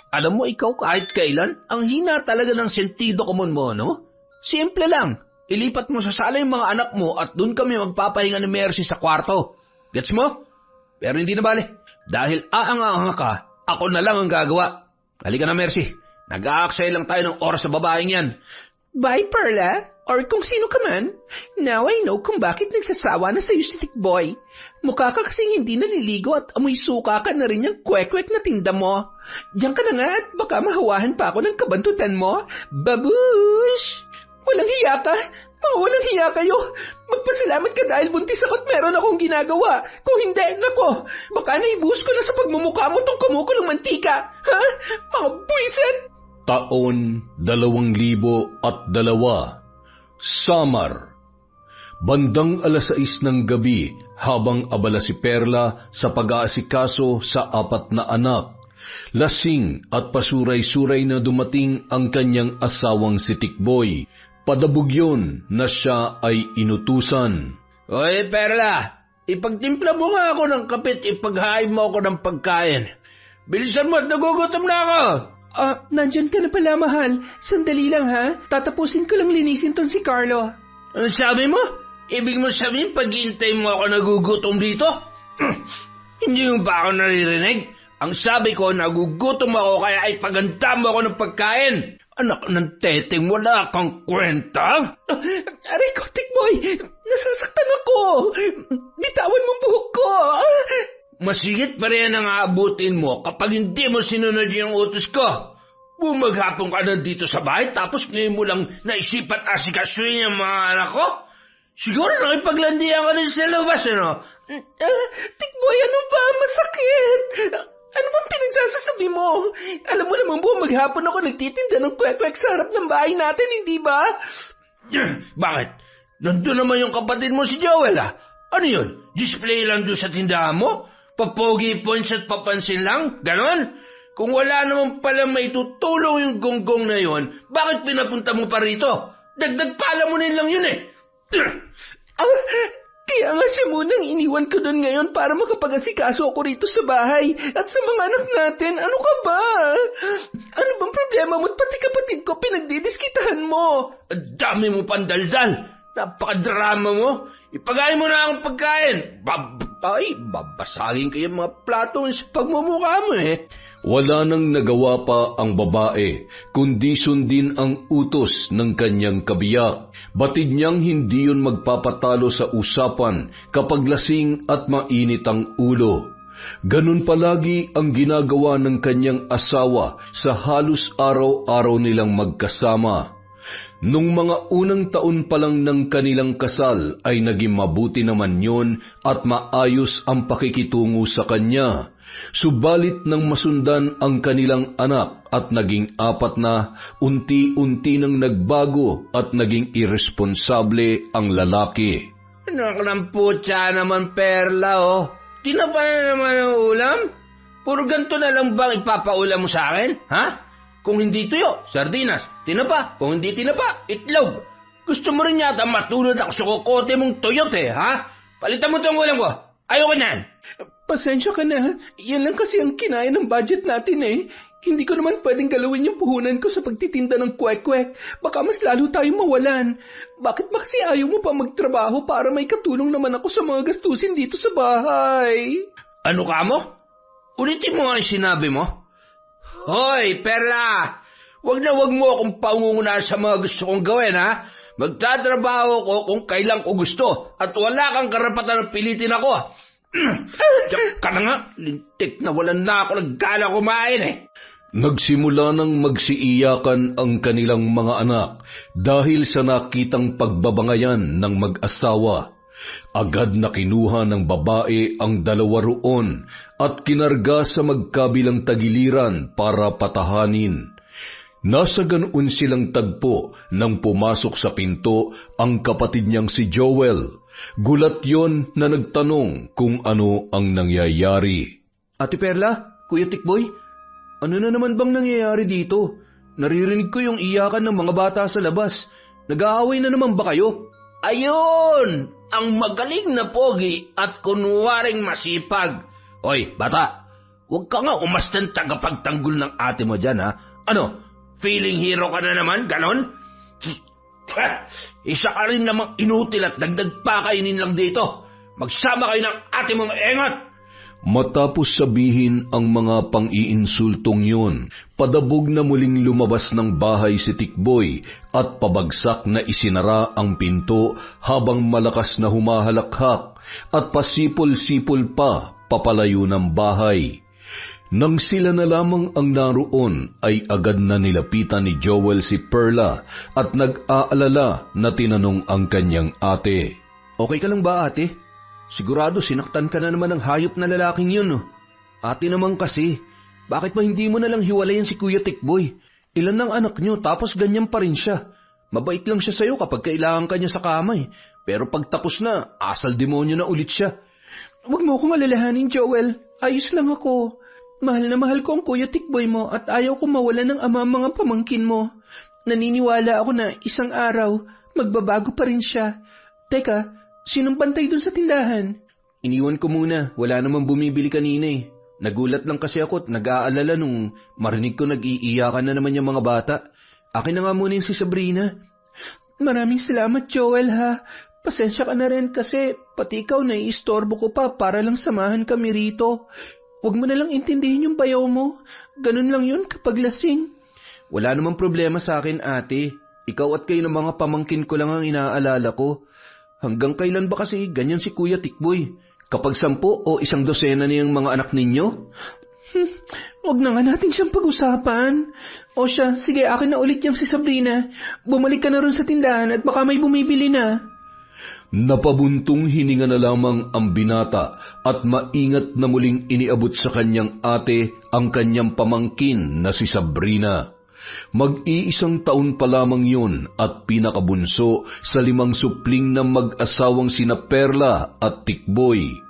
Alam mo, ikaw kahit kailan, ang hina talaga ng sentido komon mo, no? Simple lang. Ilipat mo sa sala yung mga anak mo at doon kami magpapahinga ni Mercy sa kwarto. Gets mo? Pero hindi na bale. Dahil aang-aanga ka, ako na lang ang gagawa. Halika na, Mercy. Nag-aaksaya lang tayo ng oras sa babaeng yan. Bye, Perla. Or kung sino ka man. Now I know kung bakit nagsasawa na sa'yo si Tikboy. Mukha ka kasing hindi naliligo at amoy suka ka na rin yung kwek-kwek na tinda mo. Diyan ka na nga at baka mahawahan pa ako ng kabantutan mo. Babush! Walang hiya ka. Mga walang hiya kayo. Magpasalamat ka dahil buntis ako at meron akong ginagawa. Kung hindi, nako, baka naibuhos ko na sa pagmumukha mo tong kumukulong mantika. Ha? Mga buwisit! Taon 2002, Samar. Bandang 6:00 ng gabi habang abala si Perla sa pag-aasikaso sa 4 na anak. Lasing at pasuray-suray na dumating ang kanyang asawang si Tikboy. Padabog yun na siya ay inutusan. Oy, Perla, ipagtimpla mo nga ako ng kapit, ipaghain mo ako ng pagkain. Bilisan mo at nagugutom na ako. Nandyan ka na pala, mahal. Sandali lang, ha? Tatapusin ko lang linisin ton si Carlo. Ano sabi mo? Ibig mo sabihin, paghihintay mo ako nagugutom dito? Hindi mo ba ako naririnig? Ang sabi ko, nagugutom ako kaya ay paganda mo ako ng pagkain. Anak ng teteng, wala kang kwenta? Aray ko, Tikboy, nasasaktan ako. Bitawan mo buhok ko. Masigit pa rin ang aabutin mo kapag hindi mo sinunod yung utos ko. Bumaghapon ka na dito sa bahay tapos ngayon mo lang naisipan asikasuhin yung mga anak ko? Siguro nakipaglandian ka rin sa labas, ano? Tikboy, ano ba? Masakit. Ano bang pinagsasasabi mo? Alam mo naman bumaghapon ako nagtitinda ng kwek-kwek sa harap ng bahay natin, hindi ba? Bakit? Nandun naman yung kapatid mo si Joel, ah. Ano yun? Display lang doon sa tindahan mo? Papogi points at papansin lang? Ganon? Kung wala naman pala may tutulong yung gonggong na yon, bakit pinapunta mo pa rito? Dagdag palamunin lang yun eh. Kaya nga siya munang iniwan ko doon ngayon para makapag-asikaso ako rito sa bahay at sa mga anak natin. Ano ka ba? Ano bang problema mo at pati kapatid ko pinagdidiskitahan mo? Dami mo pandaldal. Napakadrama mo. Ipagain mo na akong pagkain. Babasagin kayo mga plato sa pagmumukha mo eh. Wala nang nagawa pa ang babae, kundi sundin ang utos ng kanyang kabiyak. Batid niyang hindi yun magpapatalo sa usapan kapag lasing at mainit ang ulo. Ganun palagi ang ginagawa ng kanyang asawa sa halos araw-araw nilang magkasama. Nung mga unang taon pa lang ng kanilang kasal ay naging mabuti naman yon at maayos ang pakikitungo sa kanya. Subalit nang masundan ang kanilang anak at naging 4 na, unti-unti nang nagbago at naging irresponsable ang lalaki. Anak ng putya naman, Perla, oh. Tinapa na naman ang ulam? Puro ganito na lang bang ipapaulam mo sa akin, ha? Kung hindi tuyo, sardinas. Tinapa. Kung hindi tinapa, itlog. Gusto mo rin yata matulad ako sa kokote mong tuyot eh, ha? Palitan mo itong ulam ko. Ayoko na. Pasensya ka na. Yan lang kasi ang kinaya ng budget natin eh. Hindi ko naman pwedeng galawin yung puhunan ko sa pagtitinda ng kwek-kwek. Baka mas lalo tayong mawalan. Bakit ba kasi ayaw mo pa magtrabaho para may katulong naman ako sa mga gastusin dito sa bahay? Ano ka mo? Ulitin mo nga yung sinabi mo. Hoy, Perla! Wag mo akong paungunan sa mga gusto kong gawin, ha? Magtatrabaho ko kung kailan ko gusto at wala kang karapatan na pilitin ako. Diyak ka na nga, lintik na walang na ako naggala kumain eh. Nagsimula nang magsiiyakan ang kanilang mga anak dahil sa nakitang pagbabangayan ng mag-asawa. Agad na kinuha ng babae ang 2 roon at kinarga sa magkabilang tagiliran para patahanin. Nasa ganoon silang tagpo nang pumasok sa pinto ang kapatid niyang si Joel. Gulat yon na nagtanong kung ano ang nangyayari. Ate Perla, Kuya Tikboy, ano na naman bang nangyayari dito? Naririnig ko yung iyakan ng mga bata sa labas. Nag-aaway na naman ba kayo? Ayun! Ang magaling na pogi at kunwaring masipag. Hoy, bata! Huwag ka nga umastan tagapagtanggol ng ate mo dyan, ha? Ano, feeling hero ka na naman, ganon? Isa ka rin namang inutil at dagdag pa kainin lang dito. Magsama kayo ng ate mong engot! Matapos sabihin ang mga pang-iinsultong yun, padabog na muling lumabas ng bahay si Tikboy at pabagsak na isinara ang pinto habang malakas na humahalakhak at pasipol-sipol pa papalayo ng bahay. Nang sila na lamang ang naroon ay agad na nilapitan ni Joel si Perla at nag-aalala na tinanong ang kanyang ate. Okay ka lang ba, ate? Sigurado sinaktan ka na naman ng hayop na lalaking yun. Ate naman kasi, bakit ba hindi mo na lang hiwalayan si Kuya Tikboy? Ilan ng anak nyo tapos ganyan pa rin siya. Mabait lang siya sa'yo kapag kailangan ka niya sa kamay. Pero pag tapos na, asal demonyo na ulit siya. Huwag mo akong alalahanin, Joel. Ayos lang ako. Mahal na mahal ko ang Kuya Tikboy mo at ayaw ko mawala ng ama mga pamangkin mo. Naniniwala ako na isang araw, magbabago pa rin siya. Teka, sinong bantay dun sa tindahan? Iniwan ko muna, wala namang bumibili kanina eh. Nagulat lang kasi ako at nag-aalala nung marinig ko nag-iiyakan na naman yung mga bata. Akin na nga muna yung si Sabrina. Maraming salamat, Joel, ha. Pasensya ka na rin kasi pati ikaw naiistorbo ko pa para lang samahan kami rito. Huwag mo na lang intindihin yung bayaw mo. Ganun lang yun kapag lasing. Wala namang problema sa akin, ate. Ikaw at kayo ng mga pamangkin ko lang ang inaalala ko. Hanggang kailan ba kasi ganyan si Kuya Tikboy? Kapag 10 o 100 na yung mga anak ninyo? Huwag na nga natin siyang pag-usapan. O siya, sige, akin na ulit yung si Sabrina. Bumalik ka na rin sa tindahan at baka may bumibili na. Napabuntong hininga na lamang ang binata at maingat na muling iniabot sa kanyang ate ang kanyang pamangkin na si Sabrina. Mag-iisang taon pa lamang yun at pinakabunso sa 5 supling na mag-asawang sina Perla at Tikboy.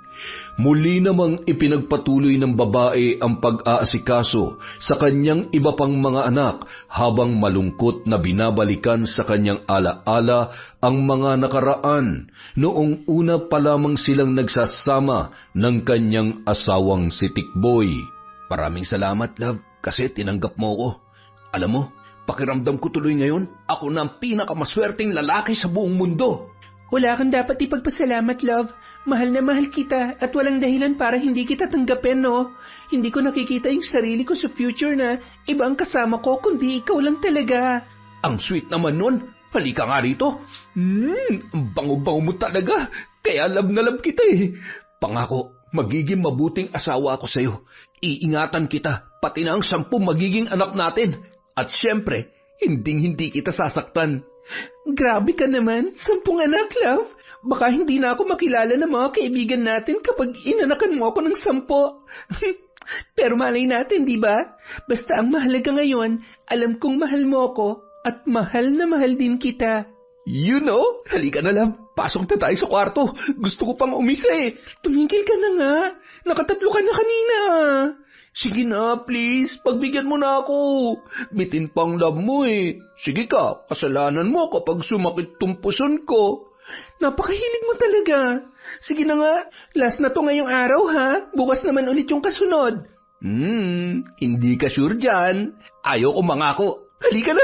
Muli namang ipinagpatuloy ng babae ang pag-aasikaso sa kanyang iba pang mga anak habang malungkot na binabalikan sa kanyang alaala ang mga nakaraan noong una pa lamang silang nagsasama ng kanyang asawang si Tikboy. Maraming salamat, love, kasi tinanggap mo ko. Alam mo, pakiramdam ko tuloy ngayon, ako na ang pinakamaswerteng lalaki sa buong mundo. Wala kang dapat ipagpasalamat, love. Mahal na mahal kita at walang dahilan para hindi kita tanggapin, no? Hindi ko nakikita yung sarili ko sa future na iba ang kasama ko kundi ikaw lang talaga. Ang sweet naman nun. Halika nga rito. Ang bango-bango mo talaga. Kaya love na love kita eh. Pangako, magiging mabuting asawa ako sa'yo. Iingatan kita, pati na ang 10 magiging anak natin. At syempre, hindi kita sasaktan. Grabe ka naman, 10 anak, love. Baka hindi na ako makilala ng mga kaibigan natin kapag inanakan mo ako ng 10. Pero malay natin, di ba? Basta ang mahalaga ngayon, alam kong mahal mo ako at mahal na mahal din kita. You know, halika na lang. Pasok na tayo sa kwarto. Gusto ko pang umisa eh. Tumigil ka na nga. Nakatatlo ka na kanina. Sige na, please. Pagbigyan mo na ako. Bitin pang love mo eh. Sige ka, kasalanan mo kapag sumakit tong puson ko. Napakahilig mo talaga. Sige na nga, last na to ngayong araw ha. Bukas naman ulit yung kasunod. Hindi ka sure dyan. Ayaw ko mangako. Halika na.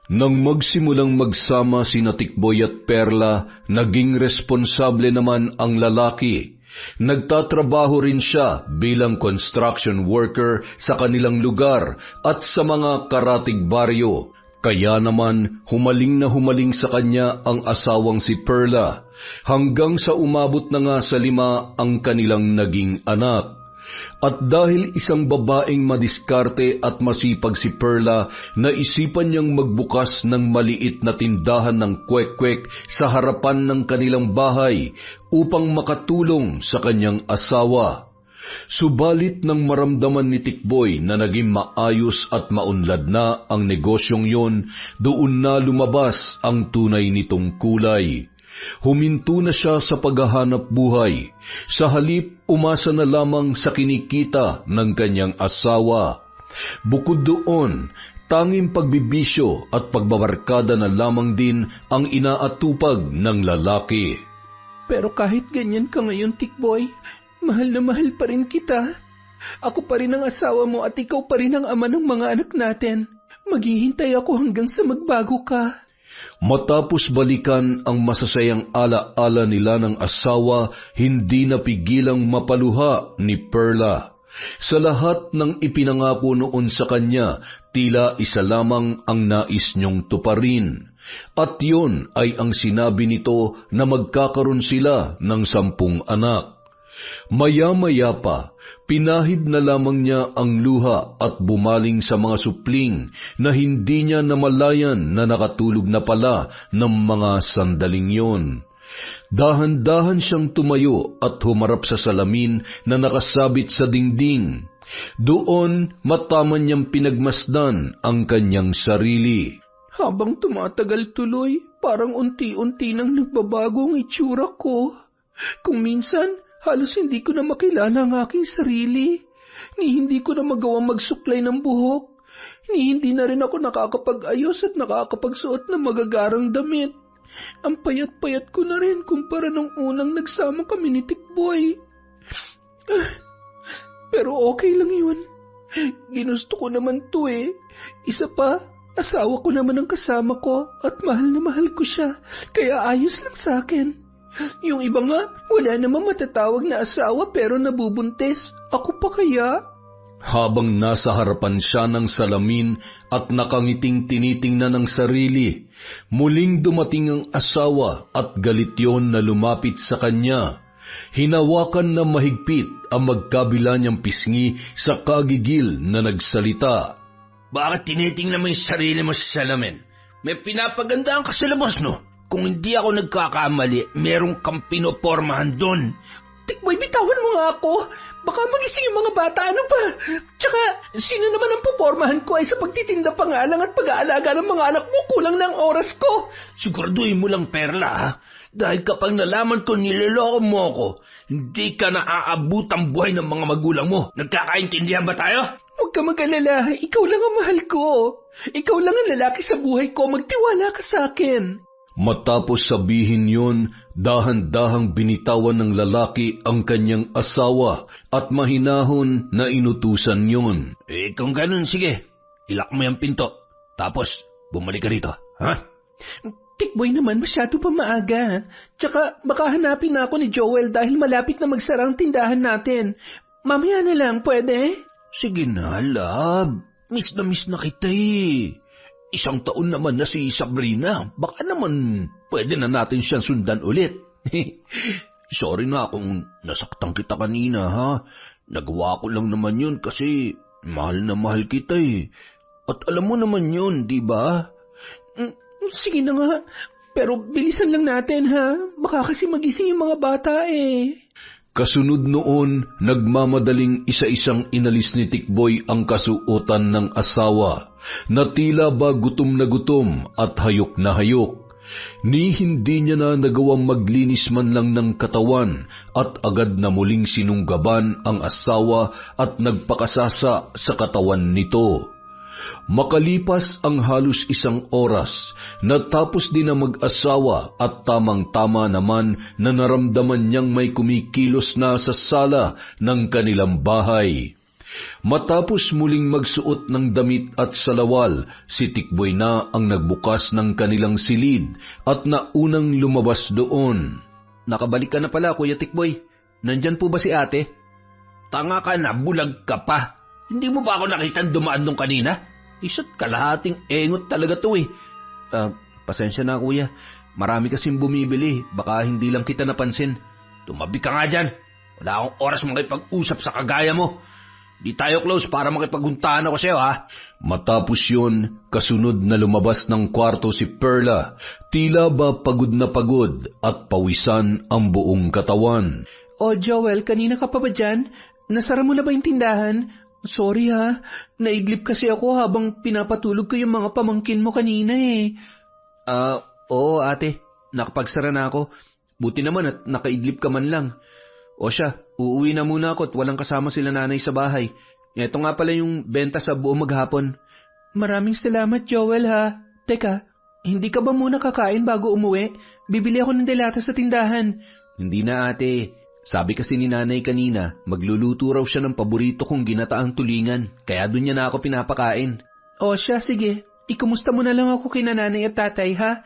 Nang magsimulang magsama sina Tikboy at Perla, naging responsable naman ang lalaki. Nagtatrabaho rin siya bilang construction worker sa kanilang lugar at sa mga karatig baryo. Kaya naman humaling sa kanya ang asawang si Perla, hanggang sa umabot na nga sa 5 ang kanilang naging anak. At dahil isang babaeng madiskarte at masipag si Perla, naisipan niyang magbukas ng maliit na tindahan ng kwek-kwek sa harapan ng kanilang bahay upang makatulong sa kanyang asawa. Subalit nang maramdaman ni Tikboy na naging maayos at maunlad na ang negosyong yon, doon na lumabas ang tunay nitong kulay. Huminto na siya sa paghahanap buhay. Sa halip, umasa na lamang sa kinikita ng kanyang asawa. Bukod doon, tanging pagbibisyo at pagbabarkada na lamang din ang inaatupag ng lalaki. Pero kahit ganyan ka ngayon, Tikboy, Mahal na mahal pa rin kita. Ako pa rin ang asawa mo at ikaw pa rin ang ama ng mga anak natin. Maghihintay ako hanggang sa magbago ka. Matapos balikan ang masasayang ala-ala nila ng asawa, hindi napigilang mapaluha ni Perla. Sa lahat ng ipinangako noon sa kanya, tila isa lamang ang nais niyong tuparin. At yun ay ang sinabi nito na magkakaroon sila ng 10 anak. Maya-maya pa, pinahid na lamang niya ang luha at bumaling sa mga supling na hindi niya namalayan na nakatulog na pala ng mga sandaling yon. Dahan-dahan siyang tumayo at humarap sa salamin na nakasabit sa dingding. Doon mataman niyang pinagmasdan ang kanyang sarili. Habang tumatagal tuloy, parang unti-unti nang nagbabago ang itsura ko. Kung minsan, halos hindi ko na makilala ang aking sarili. Hindi ko na magawang magsuklay ng buhok. Hindi na rin ako nakakapag-ayos at nakakapagsuot ng magagarang damit. Ang payat-payat ko na rin kumpara nung unang nagsama kami ni Tikboy. Pero okay lang yun. Ginusto ko naman to eh. Isa pa, asawa ko naman ang kasama ko at mahal na mahal ko siya. Kaya ayos lang sa akin. Yung iba nga, wala namang matatawag na asawa pero nabubuntis. Ako pa kaya? Habang nasa harapan siya ng salamin at nakangiting tinitingnan ng sarili, muling dumating ang asawa at galit yon na lumapit sa kanya. Hinawakan na mahigpit ang magkabila niyang pisngi sa kagigil na nagsalita. Bakit tinitingnan mo yung sarili mo sa salamin? May pinapagandaan ka sa labas, no? Kung hindi ako nagkakamali, meron kang pinopormahan doon. Tikboy, bitawan mo nga ako. Baka magising yung mga bata, ano ba? Tsaka, sino naman ang pupormahan ko ay sa pagtitinda pa nga lang at pag-aalaga ng mga anak mo, kulang ng oras ko. Siguraduhin mo lang, Perla, ha? Dahil kapag nalaman ko niloloko mo ako, hindi ka na aabot ang buhay ng mga magulang mo. Nagkakaintindihan ba tayo? Huwag ka mag-alala. Ikaw lang ang mahal ko. Ikaw lang ang lalaki sa buhay ko. Magtiwala ka sa akin. Matapos sabihin yon, dahan-dahang binitawan ng lalaki ang kanyang asawa at mahinahon na inutusan yon. Kung ganun, sige. Ilak mo yung pinto. Tapos, bumalik ka rito. Ha? Tikboy naman, masyado pa maaga. Tsaka, baka hanapin na ako ni Joel dahil malapit na magsara ang tindahan natin. Mamaya na lang, pwede? Sige na, love. Miss na kita eh. 1 taon naman na si Sabrina. Baka naman pwede na natin siyang sundan ulit. Sorry na kung nasaktan kita kanina, ha? Nagawa ko lang naman yun kasi mahal na mahal kita eh. At alam mo naman yun, di ba? Sige na nga. Pero bilisan lang natin, ha? Baka kasi magising yung mga bata eh. Kasunod noon, nagmamadaling isa-isang inalis ni Tikboy ang kasuotan ng asawa, na tila ba gutom na gutom at hayok na hayok. Ni hindi niya na nagawang maglinis man lang ng katawan at agad na muling sinunggaban ang asawa at nagpakasasa sa katawan nito. Makalipas ang halos 1 oras, natapos din ang mag-asawa at tamang-tama naman na naramdaman niyang may kumikilos na sa sala ng kanilang bahay. Matapos muling magsuot ng damit at salawal, si Tikboy na ang nagbukas ng kanilang silid at naunang lumabas doon. Nakabalik ka na pala, Kuya Tikboy. Nandyan po ba si ate? Tanga ka na, bulag ka pa. Hindi mo ba ako nakitang dumaan nung kanina? Isa't kalahating engot talaga to eh. Pasensya na, kuya. Marami kasing bumibili. Baka hindi lang kita napansin. Tumabi ka nga dyan. Wala akong oras makipag-usap sa kagaya mo. Di tayo close para makipaghuntahan ako sa'yo, ha? Matapos yun, kasunod na lumabas ng kwarto si Perla. Tila ba pagod na pagod at pawisan ang buong katawan. Oh, Joel, kanina ka pa ba dyan? Nasara mo na ba yung tindahan? Sorry ha, naidlip kasi ako habang pinapatulog ko yung mga pamangkin mo kanina eh. Oo ate, nakapagsara na ako. Buti naman at nakaidlip ka man lang. O siya, uuwi na muna ako at walang kasama sila nanay sa bahay. Ito nga pala yung benta sa buong maghapon. Maraming salamat Joel ha. Teka, hindi ka ba muna kakain bago umuwi? Bibili ako ng delata sa tindahan. Hindi na ate, Sabi kasi ni nanay kanina, magluluto raw siya ng paborito kong ginataang tulingan, kaya doon niya na ako pinapakain. O siya, sige. Ikumusta mo na lang ako kina nanay at tatay, ha?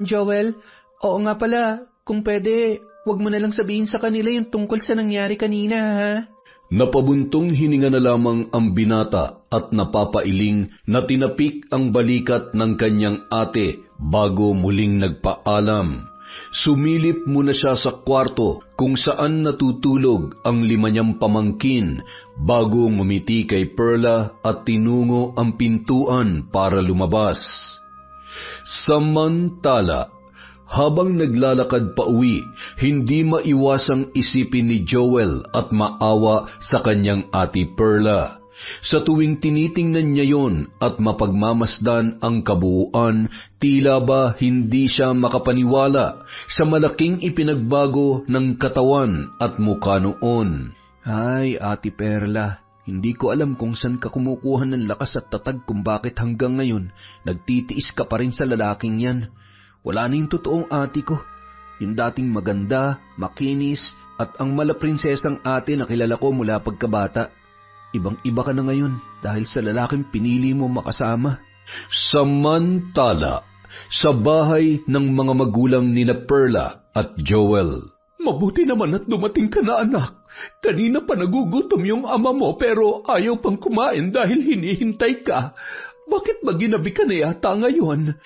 Joel, oo nga pala, kung pwede, wag mo na lang sabihin sa kanila yung tungkol sa nangyari kanina, ha? Napabuntong hininga na lamang ang binata at napapailing na tinapik ang balikat ng kanyang ate bago muling nagpaalam. Sumilip muna siya sa kwarto kung saan natutulog ang 5 niyang pamangkin bago ngumiti kay Perla at tinungo ang pintuan para lumabas. Samantala, habang naglalakad pa uwi, hindi maiwasang isipin ni Joel at maawa sa kanyang ate Perla. Sa tuwing tinitingnan niya yon at mapagmamasdan ang kabuuan, tila ba hindi siya makapaniwala sa malaking ipinagbago ng katawan at mukha noon. Ay, Ate Perla, hindi ko alam kung saan ka kumukuha ng lakas at tatag kung bakit hanggang ngayon nagtitiis ka pa rin sa lalaking yan. Wala na yung totoong ate ko. Yung dating maganda, makinis, at ang malaprinsesang ate na kilala ko mula pagkabata. Ibang-iba ka na ngayon dahil sa lalaking pinili mo makasama. Samantala, sa bahay ng mga magulang nina Perla at Joel. Mabuti naman at dumating ka na, anak. Kanina pa nagugutom yung ama mo pero ayaw pang kumain dahil hinihintay ka. Bakit ba ginabi ka na yata ngayon?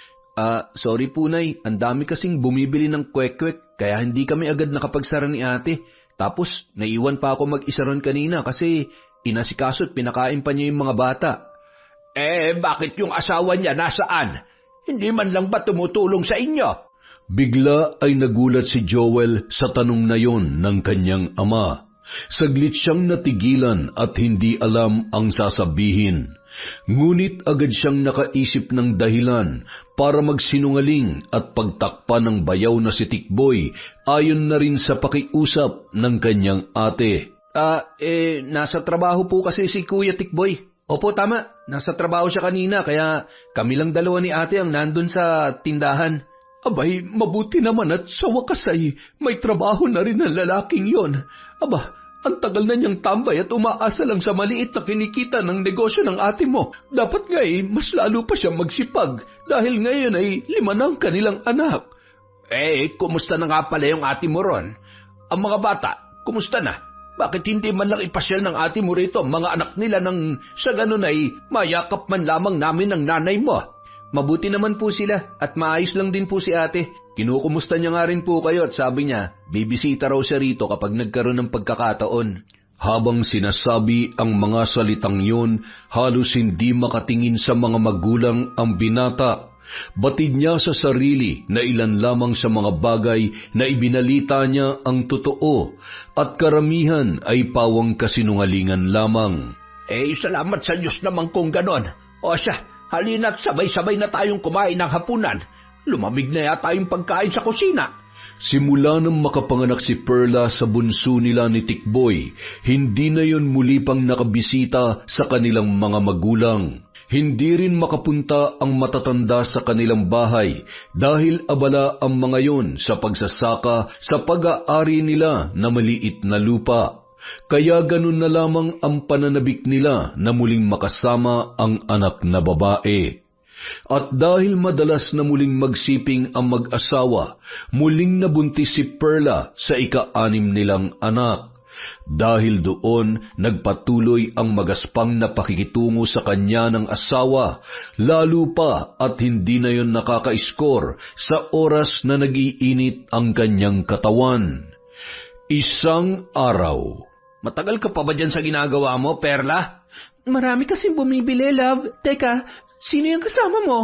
Sorry po, Nay. Ang dami kasing bumibili ng kwek-kwek kaya hindi kami agad nakapagsara ni ate. Tapos naiwan pa ako mag-isa ron kanina kasi inasikaso at pinakain pa niya yung mga bata. Bakit yung asawa niya nasaan? Hindi man lang ba tumutulong sa inyo? Bigla ay nagulat si Joel sa tanong na yon ng kanyang ama. Saglit siyang natigilan at hindi alam ang sasabihin. Ngunit agad siyang nakaisip ng dahilan para magsinungaling at pagtakpan ng bayaw na si Tikboy ayon na rin sa pakiusap ng kanyang ate. Nasa trabaho po kasi si Kuya Tikboy. Opo, tama. Nasa trabaho siya kanina kaya kami lang dalawa ni ate ang nandun sa tindahan. Abay, mabuti naman at sa wakas ay may trabaho na rin ang lalaking yon. Aba, ang tagal na niyang tambay at umaasa lang sa maliit na kinikita ng negosyo ng ate mo. Dapat nga mas lalo pa siya magsipag dahil ngayon ay 5 na ang kanilang anak. Kumusta na nga pala yung ate mo ron? Ang mga bata, kumusta na? Bakit hindi man lang ipasyal ng ate mo rito ang mga anak nila nang sa ganun ay mayakap man lamang namin ng nanay mo? Mabuti naman po sila at maayos lang din po si ate. Kinukumusta niya nga rin po kayo at sabi niya, bibisita raw siya rito kapag nagkaroon ng pagkakataon. Habang sinasabi ang mga salitang yun, halos hindi makatingin sa mga magulang ang binata. Batid niya sa sarili na ilan lamang sa mga bagay na ibinalita niya ang totoo at karamihan ay pawang kasinungalingan lamang. Salamat sa Diyos naman kung ganon. O siya, halina't sabay-sabay na tayong kumain ng hapunan. Lumamig na yata yung pagkain sa kusina. Simula nang makapanganak si Perla sa bunso nila ni Tikboy, hindi na yon muli pang nakabisita sa kanilang mga magulang. Hindi rin makapunta ang matatanda sa kanilang bahay dahil abala ang mga yon sa pagsasaka sa pag-aari nila na maliit na lupa. Kaya ganun na lamang ang pananabik nila na muling makasama ang anak na babae. At dahil madalas na muling magsiping ang mag-asawa, muling nabuntis si Perla sa ika-6 nilang anak. Dahil doon, nagpatuloy ang magaspang na pakikitungo sa kanya ng asawa, lalo pa at hindi na yon nakaka-score sa oras na nag-iinit ang kanyang katawan. Isang araw. Matagal ka pa ba dyan sa ginagawa mo, Perla? Marami kasing bumibili, love. Teka, sino yung kasama mo?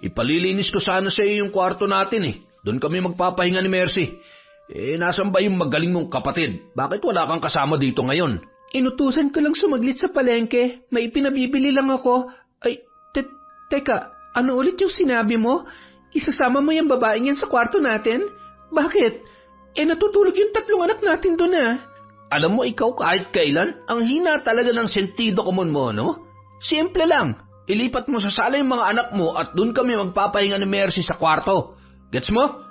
Ipalilinis ko sana sa iyo yung kwarto natin eh. Doon kami magpapahinga ni Mercy. Nasan ba yung magaling mong kapatid? Bakit wala kang kasama dito ngayon? Inutusan ko lang sumaglit sa palengke. May pinabibili lang ako. Teka, ano ulit yung sinabi mo? Isasama mo yung babaeng yan sa kwarto natin? Bakit? Natutulog yung 3 anak natin doon ah. Alam mo, ikaw kahit kailan, ang hina talaga ng sentido komon mo, no? Simple lang. Ilipat mo sa sala yung mga anak mo at doon kami magpapahinga ni Mercy sa kwarto. Gets mo?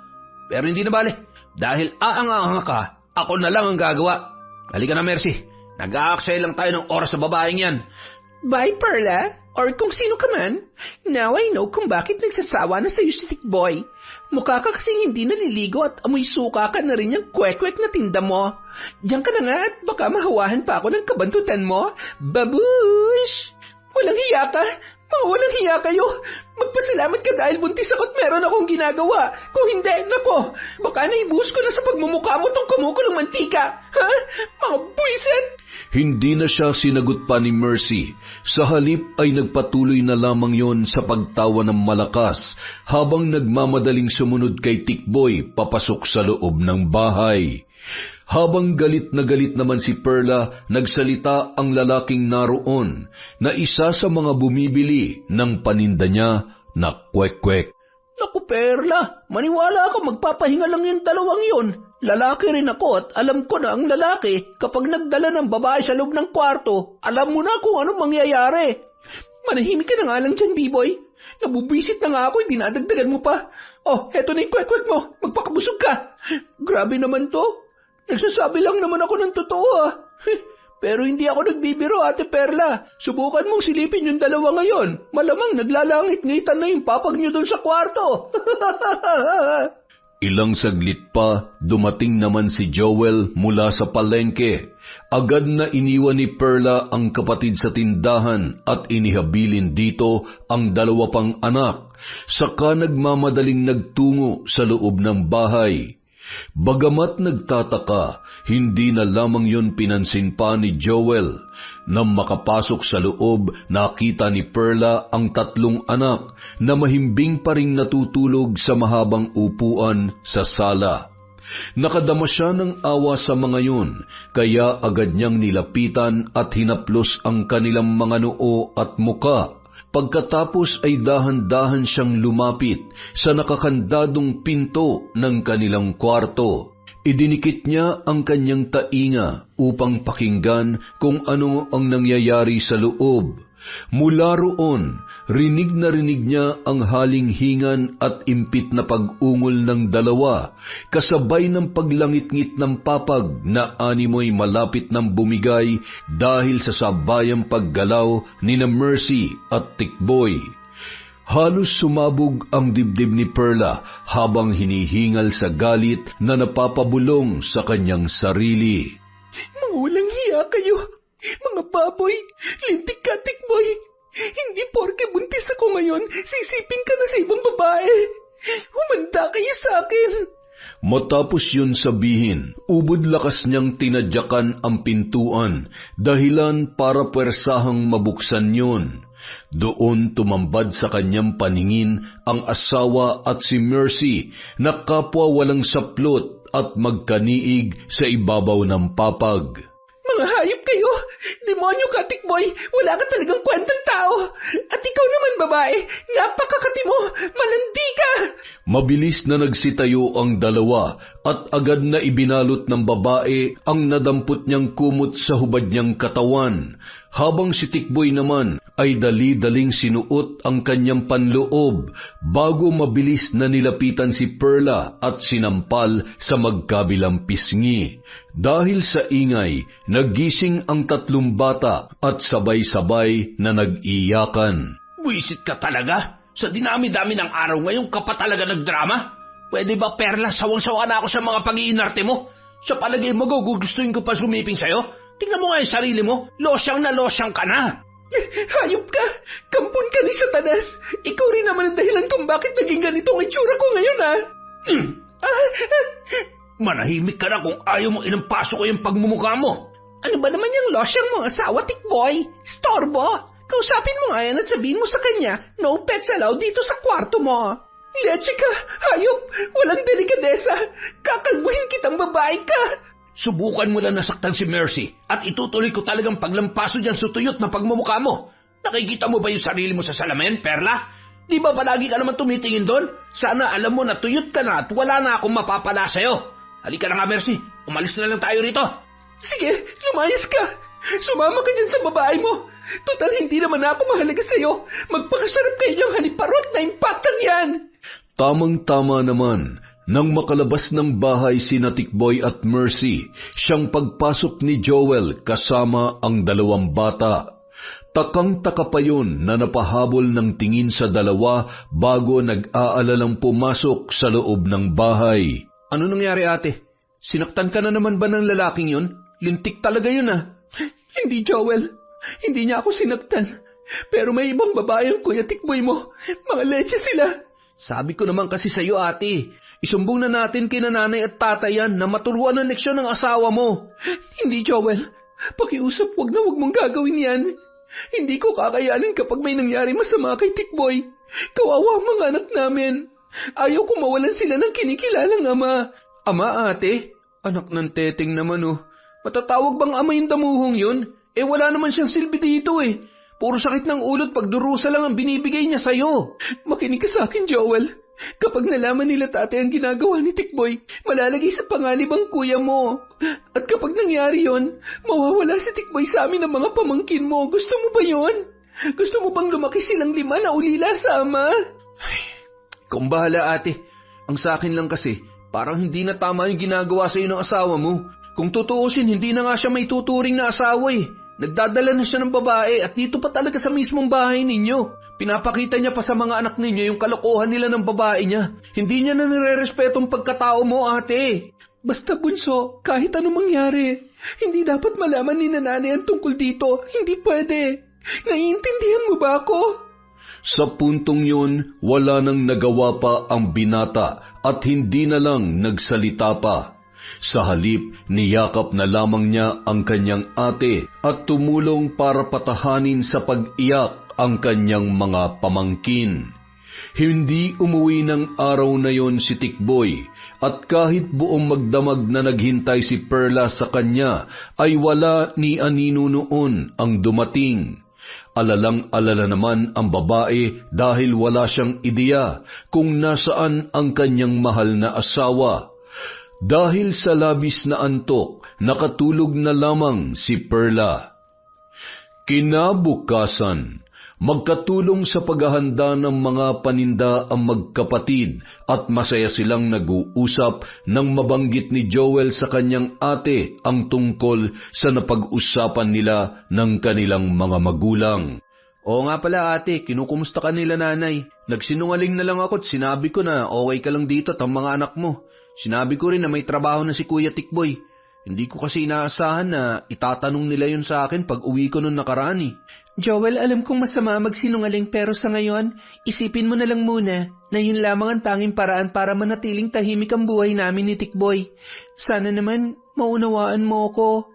Pero hindi na bale. Dahil aang-aanga ka, Ako na lang ang gagawa. Halika na, Mercy. Nag-aaksaya lang tayo ng oras sa babaeng yan. Bye, Perla. Or kung sino ka man. Now I know kung bakit nagsasawa na sa'yo si Tikboy. Mukha ka kasing hindi naliligo at amoy suka ka na rin yung kwek-kwek na tinda mo. Diyan ka na nga at baka mahawahan pa ako ng kabantutan mo. Babush! Walang hiya ka. Mga walang hiya kayo. Magpasalamat ka dahil buntis ako at meron akong ginagawa. Kung hindi, nako, baka naibuhos ko na sa pagmumukha mo tong kumukulong mantika. Ha? Mga buwisit! Hindi na siya sinagot pa ni Mercy. Sa halip ay nagpatuloy na lamang yon sa pagtawa ng malakas habang nagmamadaling sumunod kay Tikboy papasok sa loob ng bahay. Habang galit na galit naman si Perla, nagsalita ang lalaking naroon na isa sa mga bumibili ng paninda niya na kwek-kwek. Naku, Perla, maniwala ako magpapahinga lang yung dalawang yon. Lalaki rin ako at alam ko na ang lalaki kapag nagdala ng babae sa loob ng kwarto, alam mo na kung anong mangyayari. Manahimik ka na nga lang dyan, B-boy. Nabubisit na nga ako, dinadagdagan mo pa. Oh, heto na yung kwek-kwek mo, magpakabusog ka. Grabe naman to. Nagsasabi lang naman ako ng totoo Pero hindi ako nagbibiro, Ate Perla. Subukan mong silipin yung dalawa ngayon. Malamang naglalangit-ngitan na yung papag nyo doon sa kwarto. Ilang saglit pa, dumating naman si Joel mula sa palengke. Agad na iniwan ni Perla ang kapatid sa tindahan at inihabilin dito ang dalawa pang anak. Saka nagmamadaling nagtungo sa loob ng bahay. Bagamat nagtataka, hindi na lamang yon pinansin pa ni Joel. Nang makapasok sa loob, nakita ni Perla ang tatlong anak na mahimbing pa ring natutulog sa mahabang upuan sa sala. Nakadama siya ng awa sa mga yun, kaya agad niyang nilapitan at hinaplos ang kanilang mga noo at muka. Pagkatapos ay dahan-dahan siyang lumapit sa nakakandadong pinto ng kanilang kwarto. Idinikit niya ang kanyang tainga upang pakinggan kung ano ang nangyayari sa loob. Mula roon, rinig na rinig niya ang halinghingan at impit na pag-ungol ng dalawa, kasabay ng paglangit-ngit ng papag na animoy malapit ng bumigay dahil sa sabayang paggalaw ni na Mercy at Tikboy. Halos sumabog ang dibdib ni Perla habang hinihingal sa galit na napapabulong sa kanyang sarili. Mangulang hiya kayo. Mga baboy, lintik ka, Tikboy. Hindi porke buntis ako ngayon, sisipin ka na sa ibang babae. Humanda kayo sa akin. Matapos yun sabihin, ubod lakas niyang tinadyakan ang pintuan, dahilan para pwersahang mabuksan yun. Doon tumambad sa kanyang paningin ang asawa at si Mercy na kapwa walang saplot at magkaniig sa ibabaw ng papag. Mga hayop kayo! Demonyo ka, Tikboy! Wala ka talagang kwentang tao! At ikaw naman, babae! Napakakati mo! Malandi ka! Mabilis na nagsitayo ang dalawa at agad na ibinalot ng babae ang nadampot niyang kumot sa hubad niyang katawan, habang si Tikboy naman ay dali-daling sinuot ang kanyang panloob bago mabilis na nilapitan si Perla at sinampal sa magkabilang pisngi. Dahil sa ingay, nagising ang tatlong bata at sabay-sabay na nag-iyakan. Buisit ka talaga? Sa dinami-dami ng araw ngayon ka pa talaga nagdrama? Pwede ba, Perla, sawang-sawa na ako sa mga pag-iinarte mo? Sa palagay mo, gugustuhin ko pa sumiping sa'yo? Tingnan mo nga yung sarili mo, losyang na losyang ka na. Hayop ka! Kampon ka ni Satanas! Ikaw rin naman ang dahilan kung bakit naging ganito ang itsura ko ngayon, Manahimik ka na kung ayaw mo inampaso ko yung pagmumukha mo. Ano ba naman yung losyang mo, asawa, Tikboy? Storbo! Kausapin mo nga yan at sabihin mo sa kanya, no pets allowed dito sa kwarto mo. Leche ka! Hayop! Walang delikadesa! Kakalbuhin kitang babae ka! Subukan mo lang nasaktan si Mercy at itutuloy ko talagang paglampaso dyan sa tuyot na pagmumukha mo. Nakikita mo ba yung sarili mo sa salamin, Perla? Di ba palagi ka naman tumitingin doon? Sana alam mo na tuyot ka na at wala na akong mapapala sa'yo. Halika na nga, Mercy. Umalis na lang tayo rito. Sige, lumayas ka. Sumama ka dyan sa babae mo. Total, hindi naman ako mahalaga sa'yo. Magpakasarap kayo niyang haniparot na impactan yan. Tamang-tama naman, Nang makalabas ng bahay sina Tikboy at Mercy, siyang pagpasok ni Joel kasama ang 2 bata. Takang-taka pa yun na napahabol ng tingin sa dalawa bago nag-aalalang pumasok sa loob ng bahay. Ano nangyari, ate? Sinaktan ka na naman ba ng lalaking yun? Lintik talaga yun, ah. Hindi, Joel. Hindi niya ako sinaktan. Pero may ibang babae ang Kuya Tikboy mo. Mga leche sila. Sabi ko naman kasi sa'yo, ate. Isumbong na natin kina nanay at tatay yan na maturuan ng leksyon ng asawa mo. Hindi, Joel. Pakiusap, wag mong gagawin yan. Hindi ko kakayanin kapag may nangyari masama kay Tikboy. Kawawa ang mga anak namin. Ayaw ko mawalan sila ng kinikilalang ama. Ama, ate? Anak ng teteng naman, oh. Matatawag bang ama yung damuhong yun? Wala naman siyang silbi dito, eh. Puro sakit ng ulo at pagdurusa lang ang binibigay niya sa'yo. Makinig ka sa akin, Joel. Kapag nalaman nila tatay ang ginagawa ni Tikboy, malalagay sa panganib ang kuya mo. At kapag nangyari yon, mawawala si Tikboy sa amin ng mga pamangkin mo. Gusto mo ba yon? Gusto mo bang lumaki silang 5 na ulila sa ama? Kung bahala, ate. Ang sa akin lang kasi, parang hindi na tama yung ginagawa sa'yo ng asawa mo. Kung tutuusin, hindi na nga siya may tuturing na asawa, eh. Nagdadala na siya ng babae at dito pa talaga sa mismong bahay ninyo. Pinapakita niya pa sa mga anak ninyo yung kalokohan nila ng babae niya. Hindi niya na nire-respetong pagkatao mo, ate. Basta bunso, kahit anong mangyari, hindi dapat malaman ni nanay ang tungkol dito. Hindi pwede. Naiintindihan mo ba ako? Sa puntong yun, wala nang nagawa pa ang binata at hindi na lang nagsalita pa. Sa halip, niyakap na lamang niya ang kanyang ate at tumulong para patahanin sa pag-iyak ang kanyang mga pamangkin. Hindi umuwi ng araw na yon si Tikboy at kahit buong magdamag na naghintay si Perla sa kanya ay wala ni anino noon ang dumating. Alalang-alala naman ang babae dahil wala siyang ideya kung nasaan ang kanyang mahal na asawa. Dahil sa labis na antok, nakatulog na lamang si Perla. Kinabukasan, magkatulong sa paghahanda ng mga paninda ang magkapatid at masaya silang nag-uusap nang mabanggit ni Joel sa kanyang ate ang tungkol sa napag-usapan nila ng kanilang mga magulang. Oo nga pala, ate, kinukumusta ka nila nanay. Nagsinungaling na lang ako at sinabi ko na okay ka lang dito at ang mga anak mo. Sinabi ko rin na may trabaho na si Kuya Tikboy. Hindi ko kasi inaasahan na itatanong nila yun sa akin pag uwi ko nung nakaraan, eh. Joel, alam kong masama magsinungaling pero sa ngayon, isipin mo na lang muna na yun lamang ang tanging paraan para manatiling tahimik ang buhay namin ni Tikboy. Sana naman maunawaan mo ko.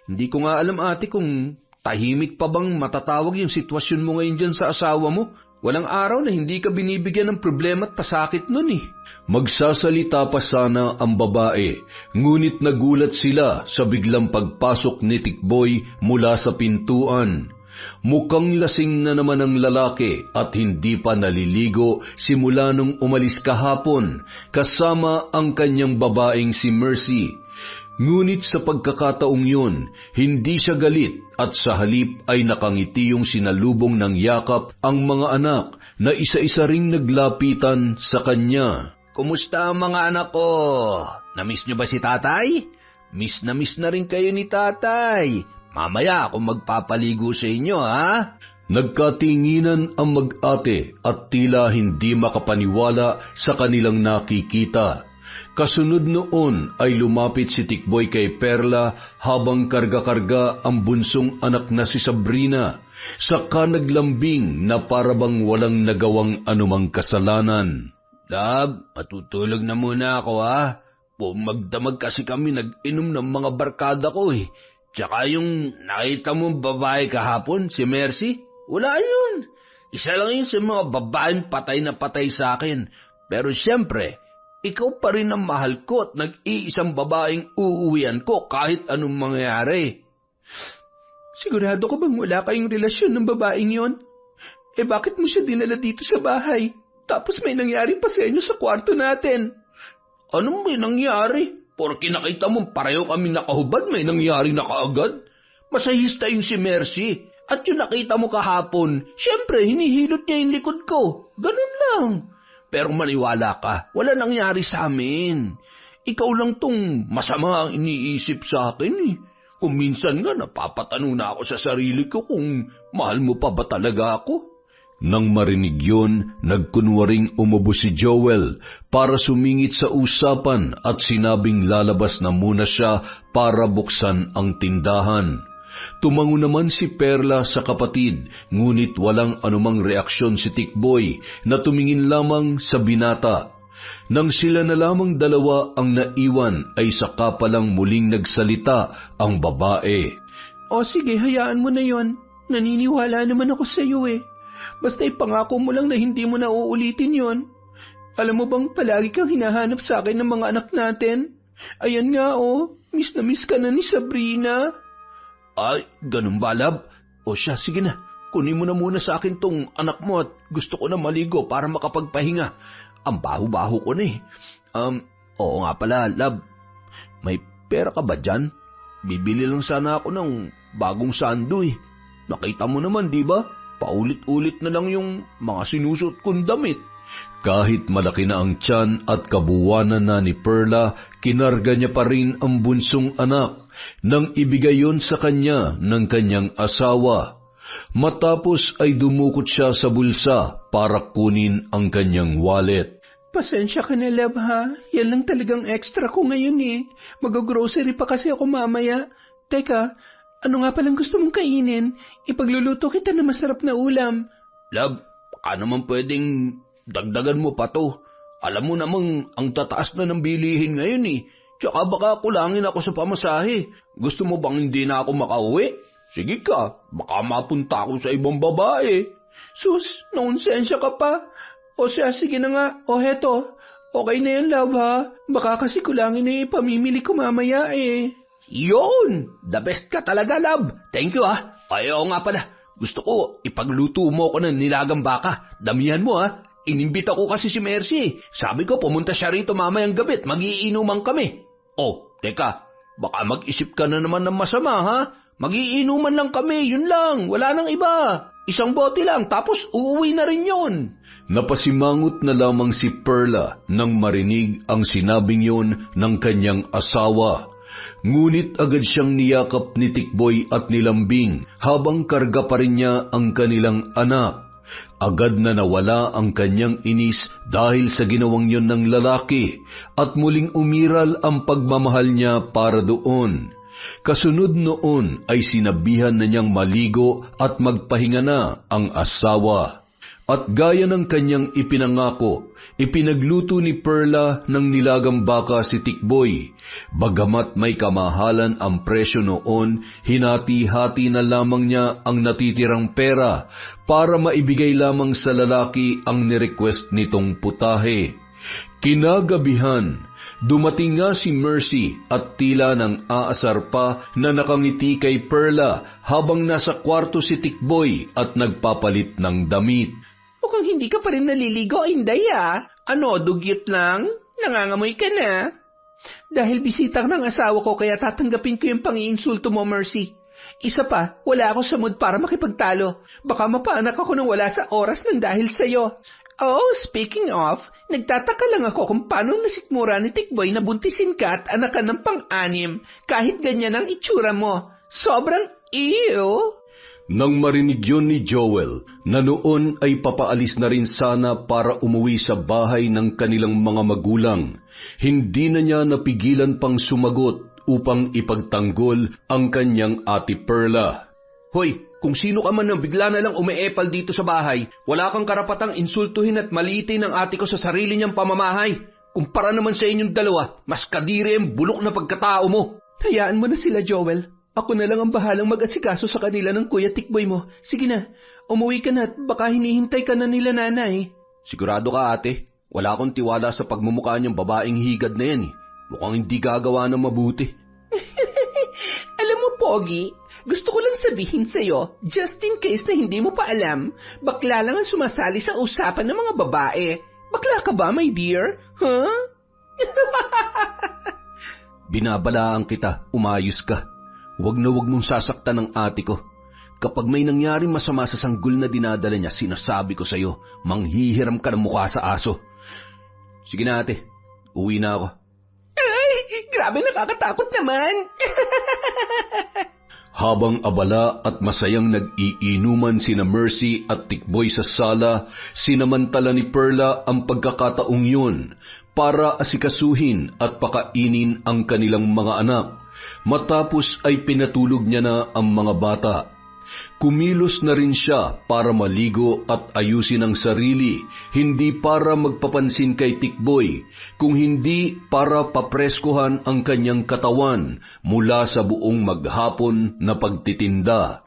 Hindi ko nga alam, ate, kung tahimik pa bang matatawag yung sitwasyon mo ngayon dyan sa asawa mo. Walang araw na hindi ka binibigyan ng problema at pasakit nun, eh. Magsasalita pa sana ang babae, ngunit nagulat sila sa biglang pagpasok ni Tikboy mula sa pintuan. Mukhang lasing na naman ang lalaki at hindi pa naliligo simula nung umalis kahapon kasama ang kanyang babaeng si Mercy. Ngunit sa pagkakataong yun, hindi siya galit at sa halip ay nakangiti yung sinalubong ng yakap ang mga anak na isa-isa ring naglapitan sa kanya. Kumusta ang mga anak ko? Namiss niyo ba si tatay? Miss na rin kayo ni tatay. Mamaya ako magpapaligo sa inyo, ha? Nagkatinginan ang mag-ate at tila hindi makapaniwala sa kanilang nakikita. Kasunod noon ay lumapit si Tikboy kay Perla habang karga-karga ang bunsong anak na si Sabrina, saka naglambing na parabang walang nagawang anumang kasalanan. Dab, matutulog na muna ako, ha? Magdamag kasi kami nag-inom ng mga barkada ko, eh. Tsaka yung nakita mong babae kahapon, si Mercy, wala yun. Isa lang yun sa mga babaeng patay na patay sa akin. Pero siyempre, ikaw pa rin ang mahal ko at nag-iisang babaeng uuwian ko kahit anong mangyari. Sigurado ka bang wala kayong relasyon ng babaeng yon? Bakit mo siya dinala dito sa bahay? Tapos may nangyari pa sa inyo sa kwarto natin. Anong may nangyari? Porke nakita mo pareho kami nakahubad, may nangyari na kaagad. Masahista yung si Mercy. At yung nakita mo kahapon, syempre hinihilot niya yung likod ko. Ganun lang. pero maniwala ka, wala nangyari sa amin. Ikaw lang tong masama ang iniisip sa akin eh. Kung minsan nga napapatano na ako sa sarili ko kung mahal mo pa ba talaga ako. Nang marinig yun, nagkunwaring umubo si Joel para sumingit sa usapan at sinabing lalabas na muna siya para buksan ang tindahan. Tumango naman si Perla sa kapatid, ngunit walang anumang reaksyon si Tikboy na tumingin lamang sa binata. Nang sila na lamang dalawa ang naiwan ay saka palang muling nagsalita ang babae. O sige, hayaan mo na yon. Naniniwala naman ako sa iyo eh. Basta ipangako mo lang na hindi mo na uulitin yon. Alam mo bang palagi kang hinahanap sa akin ng mga anak natin? Ayan nga miss na miss ka na ni Sabrina. Ay, ganun ba, love? O siya, sige na. Kunin mo na muna sa akin tong anak mo at gusto ko na maligo para makapagpahinga. Ang baho-baho ko na eh. Oo nga pala, love. May pera ka ba dyan? Bibili lang sana ako ng bagong sando eh. Nakita mo naman, di ba? Paulit-ulit na lang yung mga sinusot kong damit. Kahit malaki na ang tiyan at kabuwanan na ni Perla, kinarga niya pa rin ang bunsong anak nang ibigay yon sa kanya ng kanyang asawa. Matapos ay dumukot siya sa bulsa para kunin ang kanyang wallet. Pasensya ka na, love, ha? Yan lang talagang extra ko ngayon eh. Mag-grocery pa kasi ako mamaya. Teka, ano nga palang gusto mong kainin? Ipagluluto kita na masarap na ulam. Love, baka naman pwedeng dagdagan mo pa to. Alam mo namang ang tataas na ng bilihin ngayon eh. Tsaka baka kulangin ako sa pamasahe. Gusto mo bang hindi na ako makauwi? Sige ka, baka mapunta ako sa ibang babae. Sus, nonsensya ka pa. O siya, sige na nga. O heto, okay na yan, love, ha? Baka kasi kulangin na ipamimili ko mamaya eh. Yun! The best ka talaga, love. Thank you, ha. Ayaw nga pala. Gusto ko, ipagluto mo ko ng nilagang baka. Damihan mo, ha. Inimbita ko kasi si Mercy. Sabi ko, pumunta siya rito mamayang gabi at magiinuman kami. Oh, teka. Baka mag-isip ka na naman ng masama, ha? Magiinuman lang kami, yun lang. Wala nang iba. Isang bote lang, tapos uuwi na rin yun. Napasimangot na lamang si Perla nang marinig ang sinabing yun ng kanyang asawa. Ngunit agad siyang niyakap ni Tikboy at nilambing habang karga pa rin niya ang kanilang anak. Agad na nawala ang kanyang inis dahil sa ginawang yon ng lalaki at muling umiral ang pagmamahal niya para doon. Kasunod noon ay sinabihan na niyang maligo at magpahinga na ang asawa. At gaya ng kanyang ipinangako, ipinagluto ni Perla ng nilagang baka si Tikboy. Bagamat may kamahalan ang presyo noon, hinati-hati na lamang niya ang natitirang pera para maibigay lamang sa lalaki ang nirequest nitong putahe. Kinagabihan, dumating nga si Mercy at tila nang aasar pa na nakangiti kay Perla habang nasa kwarto si Tikboy at nagpapalit ng damit. Mukhang hindi ka pa rin naliligo, Inday, ah. Ano, dugyot lang? Nangangamoy ka na? Dahil bisita ng asawa ko kaya tatanggapin ko yung pang-iinsulto mo, Mercy. Isa pa, wala ako sa mood para makipagtalo. Baka mapaanak ako nang wala sa oras ng dahil sa'yo. Oh, speaking of, nagtataka lang ako kung paano nasikmura ni Tikboy na buntisin ka at anak ka ng pang-anim kahit ganyan ang itsura mo. Sobrang ew. Nang marinig yun ni Joel, na noon ay papaalis na rin sana para umuwi sa bahay ng kanilang mga magulang, hindi na niya napigilan pang sumagot upang ipagtanggol ang kanyang ate Perla. Hoy, kung sino ka man na bigla na lang umeepal dito sa bahay, wala kang karapatang insultuhin at maliitin ang ate ko sa sarili niyang pamamahay. Kumpara naman sa inyong dalawa, mas kadiri ang bulok na pagkatao mo. Hayaan mo na sila, Joel. Ako na lang ang bahalang mag-asikaso sa kanila ng Kuya Tikboy mo. Sige na, umuwi ka na at baka hinihintay ka na nila nanay. Sigurado ka, ate. Wala akong tiwala sa pagmumukha niyang babaeng higad na yan. Mukhang hindi gagawa ng mabuti. Alam mo, Pogi, gusto ko lang sabihin sa'yo, just in case na hindi mo pa alam, bakla lang ang sumasali sa usapan ng mga babae. Bakla ka ba, my dear? Huh? Binabalaan kita, umayos ka. Huwag na huwag mong sasaktan ng ate ko. Kapag may nangyari masama sa sanggol na dinadala niya, sinasabi ko sa'yo, manghihiram ka ng mukha sa aso. Sige na ate, uwi na ako. Ay, grabe nakakatakot naman. Habang abala at masayang nag-iinuman sina Mercy at Tikboy sa sala, sinamantala ni Perla ang pagkakataong yun para asikasuhin at pakainin ang kanilang mga anak. Matapos ay pinatulog niya na ang mga bata. Kumilos na rin siya para maligo at ayusin ang sarili, hindi para magpapansin kay Tikboy, kung hindi para papreskuhan ang kanyang katawan mula sa buong maghapon na pagtitinda.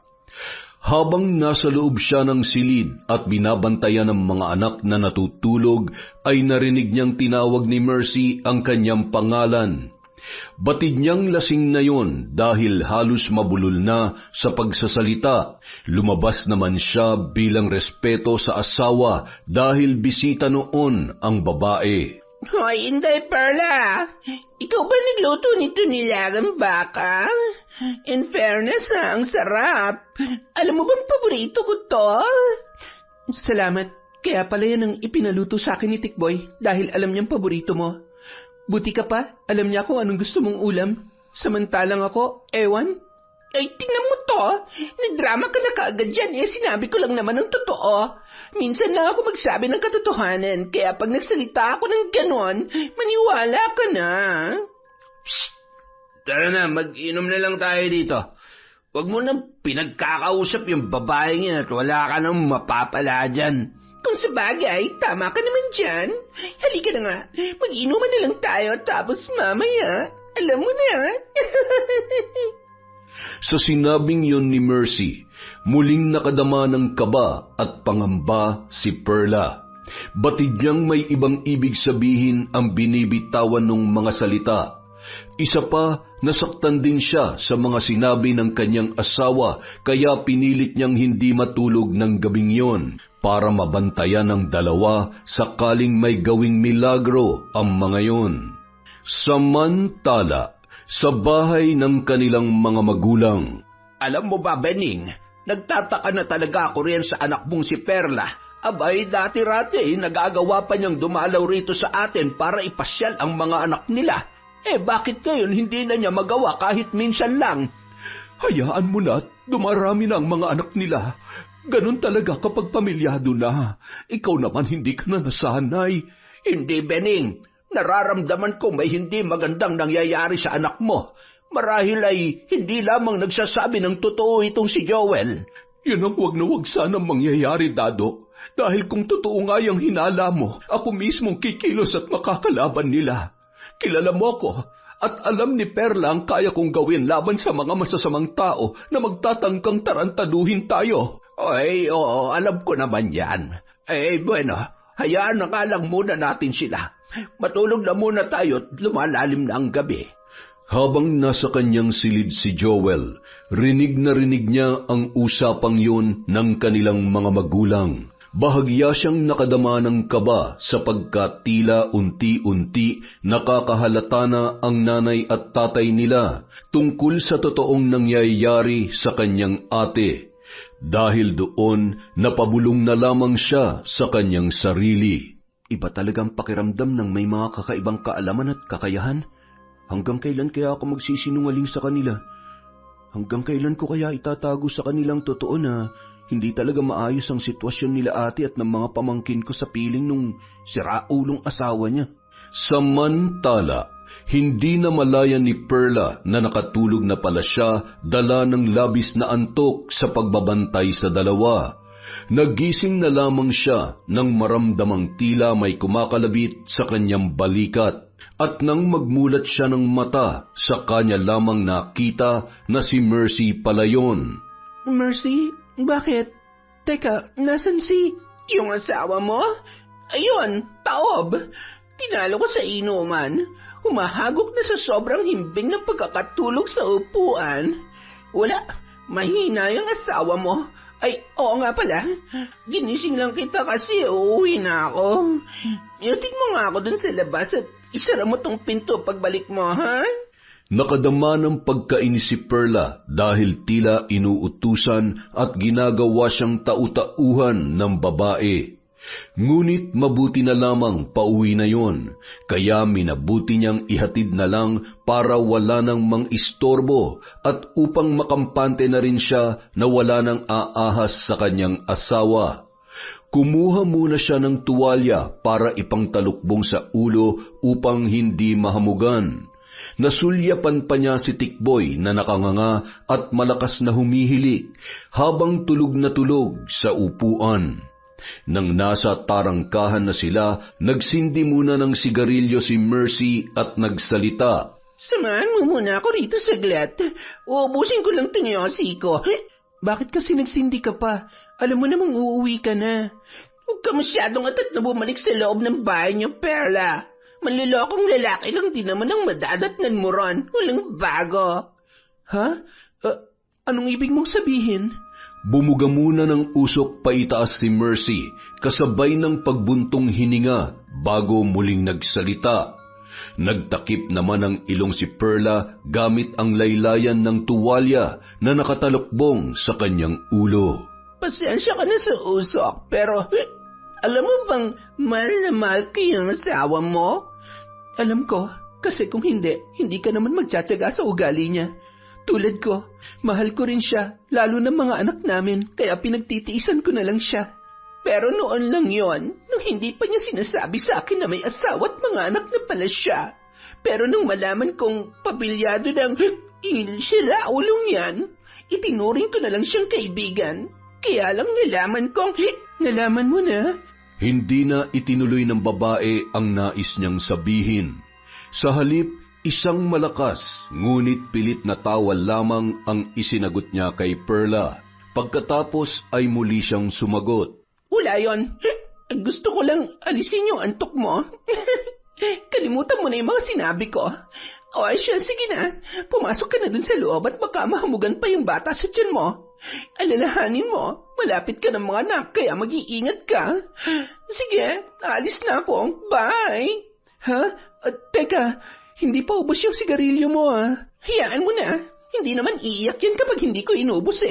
Habang nasa loob siya ng silid at binabantayan ng mga anak na natutulog, ay narinig niyang tinawag ni Mercy ang kanyang pangalan. Batid niyang lasing na yon dahil halos mabulol na sa pagsasalita. Lumabas naman siya bilang respeto sa asawa dahil bisita noon ang babae. Hoy, hindi, Perla. Ikaw ba nagluto nito nilagang baka? In fairness, ang sarap. Alam mo bang paborito ko to? Salamat. Kaya pala yan ang ipinaluto sa akin ni Tikboy dahil alam niyang paborito mo. Buti ka pa, alam niya kung anong gusto mong ulam. Samantalang ako, ewan. Ay, tingnan mo to. Nagdrama ka na kaagad yan. Sinabi ko lang naman ang totoo. Minsan lang ako magsabi ng katotohanan. Kaya pag nagsalita ako ng ganon, maniwala ka na. Psst! Tara na, mag-inom na lang tayo dito. Huwag mo nang pinagkakausap yung babaeng yan at wala ka nang mapapala dyan. Kung sa bagay, tama ka naman dyan. Halika na nga, mag-inuman na lang tayo tapos mamaya, alam mo na. Sa sinabing yon ni Mercy, muling nakadama ng kaba at pangamba si Perla. Batid niyang may ibang ibig sabihin ang binibitawan ng mga salita. Isa pa, nasaktan din siya sa mga sinabi ng kanyang asawa kaya pinilit niyang hindi matulog ng gabing yon para mabantayan ng dalawa sakaling may gawing milagro ang mga yon. Samantala, sa bahay ng kanilang mga magulang. Alam mo ba, Bening, nagtataka na talaga ako riyan sa anak mong si Perla. Abay, dati-rati, nagagawa pa niyang dumalaw rito sa atin para ipasyal ang mga anak nila. Bakit ngayon hindi na niya magawa kahit minsan lang? Hayaan mo na, dumarami na ang mga anak nila. Ganon talaga kapag pamilyado na. Ikaw naman hindi ka na nasanay. Hindi, Bening. Nararamdaman ko may hindi magandang nangyayari sa anak mo. Marahil ay hindi lamang nagsasabi ng totoo itong si Joel. Yun ang wag na wag sanang mangyayari, Dado. Dahil kung totoo nga yung hinala mo, ako mismong kikilos at makakalaban nila. Kilala mo ako at alam ni Perla ang kaya kong gawin laban sa mga masasamang tao na magtatangkang tarantaduhin tayo. Ay, oo, alam ko naman yan. Bueno, hayaan na nga lang muna natin sila. Matulog na muna tayo at lumalalim na ang gabi. Habang nasa kanyang silid si Joel, rinig na rinig niya ang usapang yun ng kanilang mga magulang. Bahagya siyang nakadama ng kaba sapagkat tila unti-unti nakakahalata na ang nanay at tatay nila tungkol sa totoong nangyayari sa kanyang ate. Dahil doon, napabulong na lamang siya sa kanyang sarili. Iba talagang pakiramdam ng may mga kakaibang kaalaman at kakayahan. Hanggang kailan kaya ako magsisinungaling sa kanila? Hanggang kailan ko kaya itatago sa kanilang totoo na hindi talaga maayos ang sitwasyon nila ate at ng mga pamangkin ko sa piling nung siraulong asawa niya? Samantala, hindi na malaya ni Perla na nakatulog na pala siya dala ng labis na antok sa pagbabantay sa dalawa. Nagising na lamang siya nang maramdamang tila may kumakalabit sa kanyang balikat at nang magmulat siya ng mata sa kanya lamang nakita na si Mercy pala yun. Mercy? Bakit? Teka, nasan si... Yung asawa mo? Ayun, taob. Tinalo ko sa inuman. Humahagok na sa sobrang himbing ng pagkakatulog sa upuan. Wala, mahina yung asawa mo. Ay, oo nga pala. Ginising lang kita kasi uuwi na ako. Iutin mo nga ako dun sa labas at isara mo tong pinto pagbalik mo, ha? Nakadama ng pagkainis si Perla dahil tila inuutusan at ginagawa siyang tau-tauhan ng babae. Ngunit mabuti na lamang pauwi na yon, kaya minabuti niyang ihatid na lang para wala nang mang-istorbo at upang makampante na rin siya na wala nang aahas sa kanyang asawa. Kumuha muna siya ng tuwalya para ipangtalukbong sa ulo upang hindi mahamugan. Nasulyapan pa niya si Tikboy na nakanganga at malakas na humihilik habang tulog na tulog sa upuan. Nang nasa tarangkahan na sila, nagsindi muna ng sigarilyo si Mercy at nagsalita. Samahan mo muna ako rito saglit. Uubusin ko lang itong yosi ko. Bakit kasi nagsindi ka pa? Alam mo namang uuwi ka na. Huwag ka masyadong atat na bumalik sa loob ng bahay niyo, Perla. Manlilokong lalaki lang din naman ang madadatnan mo ron. Walang bago. Ha? Anong ibig mong sabihin? Bumuga muna ng usok paitaas si Mercy, kasabay ng pagbuntong hininga bago muling nagsalita. Nagtakip naman ang ilong si Perla gamit ang laylayan ng tuwalya na nakatalukbong sa kanyang ulo. Pasensya ka na sa usok, pero alam mo bang mahal na mahal ko yung asawa mo? Alam ko, kasi kung hindi ka naman magtsatsaga sa ugali niya. Tulad ko, mahal ko rin siya, lalo ng mga anak namin, kaya pinagtitiisan ko na lang siya. Pero noon lang yon, nung hindi pa niya sinasabi sa akin na may asawa at mga anak na pala siya. Pero nung malaman kong pabilyado ng sila ulong yan, itinuring ko na lang siyang kaibigan. Kaya lang nalaman mo na. Hindi na itinuloy ng babae ang nais niyang sabihin. Sa halip, isang malakas, ngunit pilit na tawa lamang ang isinagot niya kay Perla. Pagkatapos ay muli siyang sumagot. Wala yon. Gusto ko lang alisin yung antok mo. Kalimutan mo na yung mga sinabi ko. O siya, sige na. Pumasok ka na dun sa loob at baka mahamugan pa yung bata sa tiyan mo. Alalahanin mo, malapit ka ng mga anak kaya mag-iingat ka. Sige, alis na ako. Bye! Ha? Teka, hindi pa ubos yung sigarilyo mo Hayaan mo na. Hindi naman iiyak yan kapag hindi ko inubos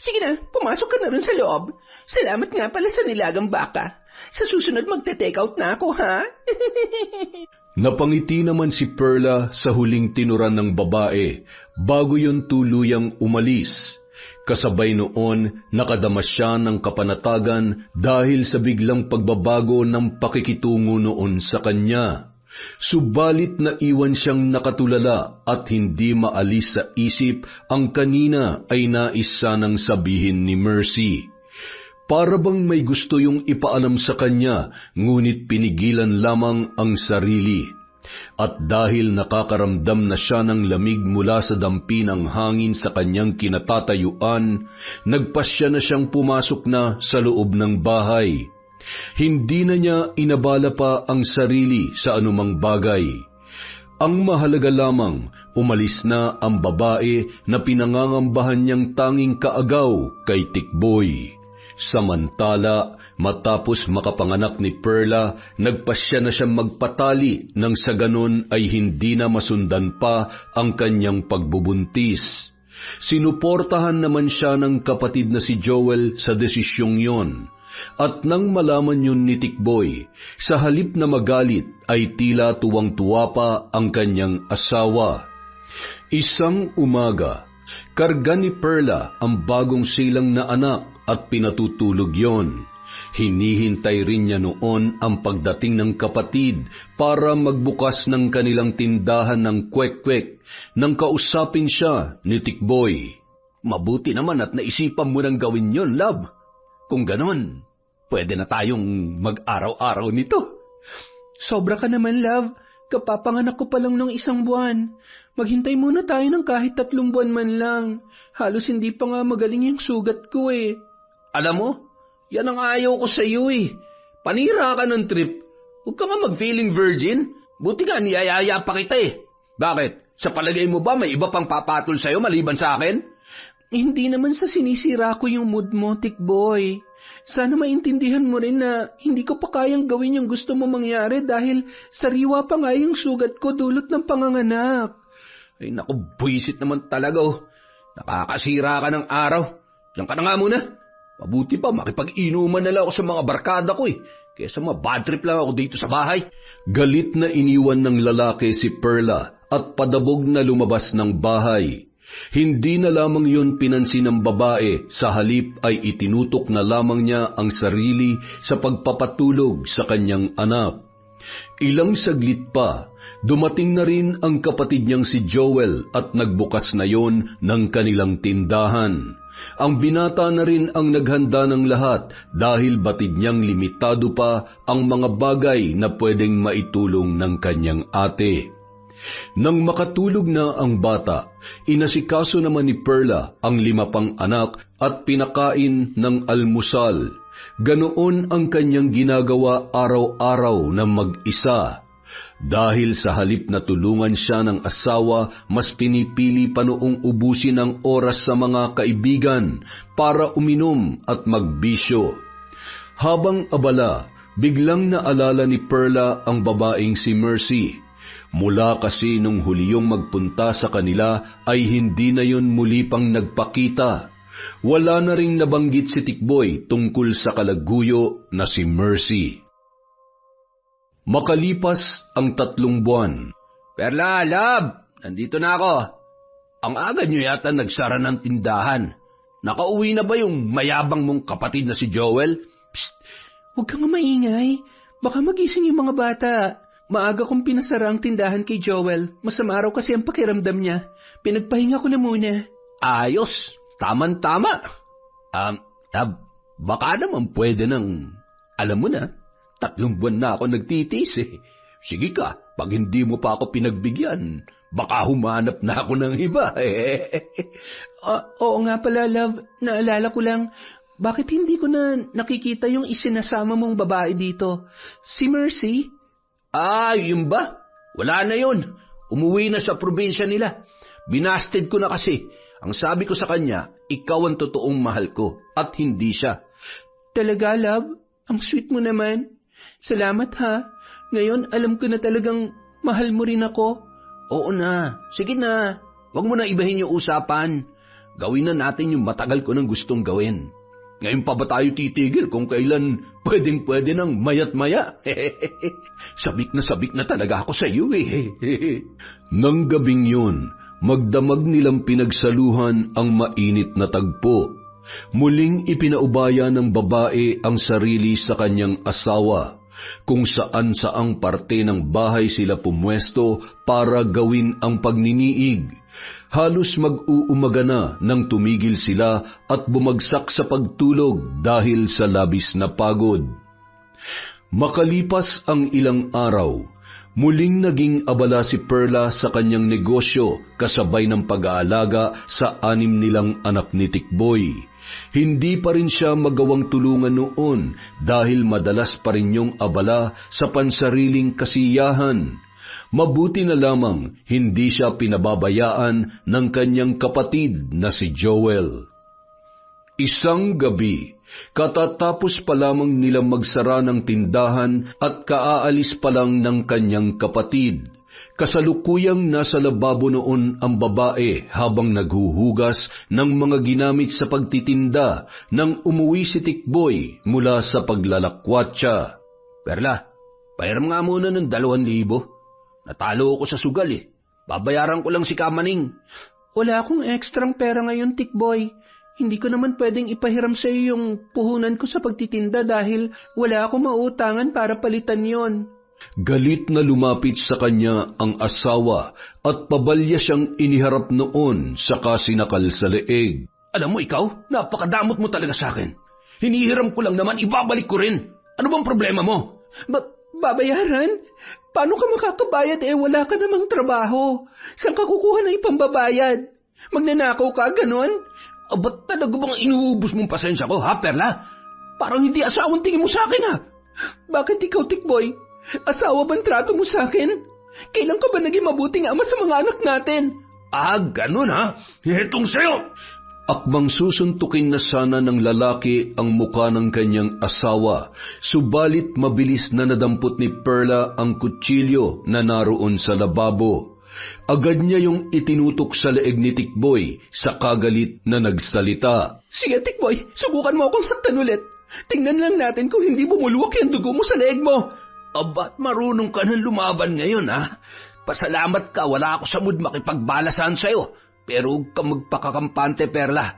Sige na, pumasok ka na rin sa loob. Salamat nga pala sa nilagang baka. Sa susunod magte-take out na ako, ha? Napangiti naman si Perla sa huling tinuran ng babae bago yun tuluyang umalis. Kasabay noon, nakadama siya ng kapanatagan dahil sa biglang pagbabago ng pakikitungo noon sa kanya. Subalit naiwan siyang nakatulala at hindi maalis sa isip ang kanina ay nais sanang sabihin ni Mercy. Para bang may gusto yung ipaalam sa kanya, ngunit pinigilan lamang ang sarili. At dahil nakakaramdam na siya ng lamig mula sa dampi ng hangin sa kanyang kinatatayuan, nagpasya na siyang pumasok na sa loob ng bahay. Hindi na niya inabala pa ang sarili sa anumang bagay. Ang mahalaga lamang, umalis na ang babae na pinangangambahan niyang tanging kaagaw kay Tikboy. Samantala, matapos makapanganak ni Perla, nagpasya na siyang magpatali nang sa ganon ay hindi na masundan pa ang kanyang pagbubuntis. Sinuportahan naman siya ng kapatid na si Joel sa desisyong yon. At nang malaman yun ni Tikboy, sa halip na magalit ay tila tuwang-tuwa pa ang kanyang asawa. Isang umaga, karga ni Perla ang bagong silang na anak at pinatutulog yon. Hinihintay rin niya noon ang pagdating ng kapatid para magbukas ng kanilang tindahan ng kwek-kwek nang kausapin siya ni Tikboy. Mabuti naman at naisipan mo nang gawin yon, love. Kung ganon, pwede na tayong mag-araw-araw nito. Sobra ka naman, love. Kapapanganak ko pa lang ng 1 buwan. Maghintay muna tayo ng kahit 3 buwan man lang. Halos hindi pa nga magaling yung sugat ko Alam mo, yan ang ayaw ko sa iyo Panira ka ng trip. Huwag ka nga mag-feeling virgin. Buti nga niyayaya pa kita Bakit? Sa palagay mo ba may iba pang papatol sa'yo maliban sa akin? Hindi naman sa sinisira ko yung mood mo, Tikboy. Sana maintindihan mo rin na hindi ko pa kayang gawin yung gusto mo mangyari dahil sariwa pa nga yung sugat ko dulot ng panganganak. Ay naku, buwisit naman talaga oh. Nakakasira ka ng araw. Diyan ka na nga muna. Mabuti pa, makipag-inuman na lang ako sa mga barkada ko kesa bad trip lang ako dito sa bahay. Galit na iniwan ng lalaki si Perla at padabog na lumabas ng bahay. Hindi na lamang yun pinansin ng babae, sa halip ay itinutok na lamang niya ang sarili sa pagpapatulog sa kanyang anak. Ilang saglit pa, dumating na rin ang kapatid niyang si Joel at nagbukas na yon ng kanilang tindahan. Ang binata na rin ang naghanda ng lahat dahil batid niyang limitado pa ang mga bagay na pwedeng maitulong ng kanyang ate. Nang makatulog na ang bata, inasikaso naman ni Perla ang 5 pang anak at pinakain ng almusal. Ganoon ang kanyang ginagawa araw-araw na mag-isa. Dahil sa halip na tulungan siya ng asawa, mas pinipili pa noong ubusin ang oras sa mga kaibigan para uminom at magbisyo. Habang abala, biglang naalala ni Perla ang babaeng si Mercy. Mula kasi nung huliyong magpunta sa kanila ay hindi na yon muli pang nagpakita. Wala na ring nabanggit si Tikboy tungkol sa kalaguyo na si Mercy. Makalipas ang 3 buwan. Perla, love, nandito na ako. Ang aga niyo yata nagsara ng tindahan. Nakauwi na ba yung mayabang mong kapatid na si Joel? Psst! Huwag kang maingay. Baka magising yung mga bata. Maaga kong pinasara ang tindahan kay Joel. Masama raw kasi ang pakiramdam niya. Pinagpahinga ko na muna. Ayos, taman-tama. Baka naman pwede nang, alam mo na, 3 buwan na ako nagtitiis Sige ka, pag hindi mo pa ako pinagbigyan, baka humanap na ako ng iba Oo nga pala, love. Naalala ko lang, bakit hindi ko na nakikita yung isinasama mong babae dito? Si Mercy? Yun ba? Wala na yun. Umuwi na sa probinsya nila. Binasted ko na kasi. Ang sabi ko sa kanya, ikaw ang totoong mahal ko at hindi siya. Talaga, love? Ang sweet mo naman. Salamat ha. Ngayon, alam ko na talagang mahal mo rin ako. Oo na. Sige na. Huwag mo na ibahin yung usapan. Gawin na natin yung matagal ko nang gustong gawin. Ngayon pa ba tayo titigil kung kailan pwedeng-pwede ng mayat-maya? Sabik na talaga ako sa iyo Nang gabing yun, magdamag nilang pinagsaluhan ang mainit na tagpo. Muling ipinaubaya ng babae ang sarili sa kanyang asawa, kung saan-saang parte ng bahay sila pumwesto para gawin ang pagniniig. Halos mag-uumaga na nang tumigil sila at bumagsak sa pagtulog dahil sa labis na pagod. Makalipas ang ilang araw, muling naging abala si Perla sa kanyang negosyo kasabay ng pag-aalaga sa 6 nilang anak ni Tikboy. Hindi pa rin siya magawang tulungan noon dahil madalas pa rin yung abala sa pansariling kasiyahan. Mabuti na lamang hindi siya pinababayaan ng kanyang kapatid na si Joel. Isang gabi, katatapos pa lamang nilang magsara ng tindahan at kaaalis pa lang ng kanyang kapatid. Kasalukuyang nasa lababo noon ang babae habang naghuhugas ng mga ginamit sa pagtitinda nang umuwi si Tikboy mula sa paglalakwatsa. Perla, pahiram nga muna ng 2,000. Natalo ako sa sugal Babayaran ko lang si Kamaning. Wala akong ekstrang pera ngayon, Tikboy. Hindi ko naman pwedeng ipahiram sa iyo yung puhunan ko sa pagtitinda dahil wala akong mautangan para palitan yon. Galit na lumapit sa kanya ang asawa at pabalya siyang iniharap noon saka sinakal sa leeg. Alam mo ikaw, napakadamot mo talaga sa akin. Hinihiram ko lang naman, ibabalik ko rin. Ano bang problema mo? Babayaran? Paano ka makakabayad wala ka namang trabaho? Saan ka kukuha ng ipambabayad? Magnanakaw ka, ganon? Ba't talaga bang inuubos mong pasensya ko, ha, Perla? Parang hindi asawang tingin mo sa akin, ha? Bakit ikaw, Tikboy? Asawa bang trato mo sa akin? Kailan ka ba naging mabuting ama sa mga anak natin? Ganon, ha? Itong sa'yo! Akmang susuntukin na sana ng lalaki ang muka ng kanyang asawa, subalit mabilis na nadampot ni Perla ang kutsilyo na naroon sa lababo. Agad niya yung itinutok sa leeg ni Tikboy sa kagalit na nagsalita. Sige, Tikboy, subukan mo akong saktan ulit. Tingnan lang natin kung hindi bumulwak yung dugo mo sa leeg mo. Aba't marunong ka ng lumaban ngayon, ha? Pasalamat ka, wala ako sa mood makipagbalasan sa'yo. Pero huwag ka magpakakampante, Perla.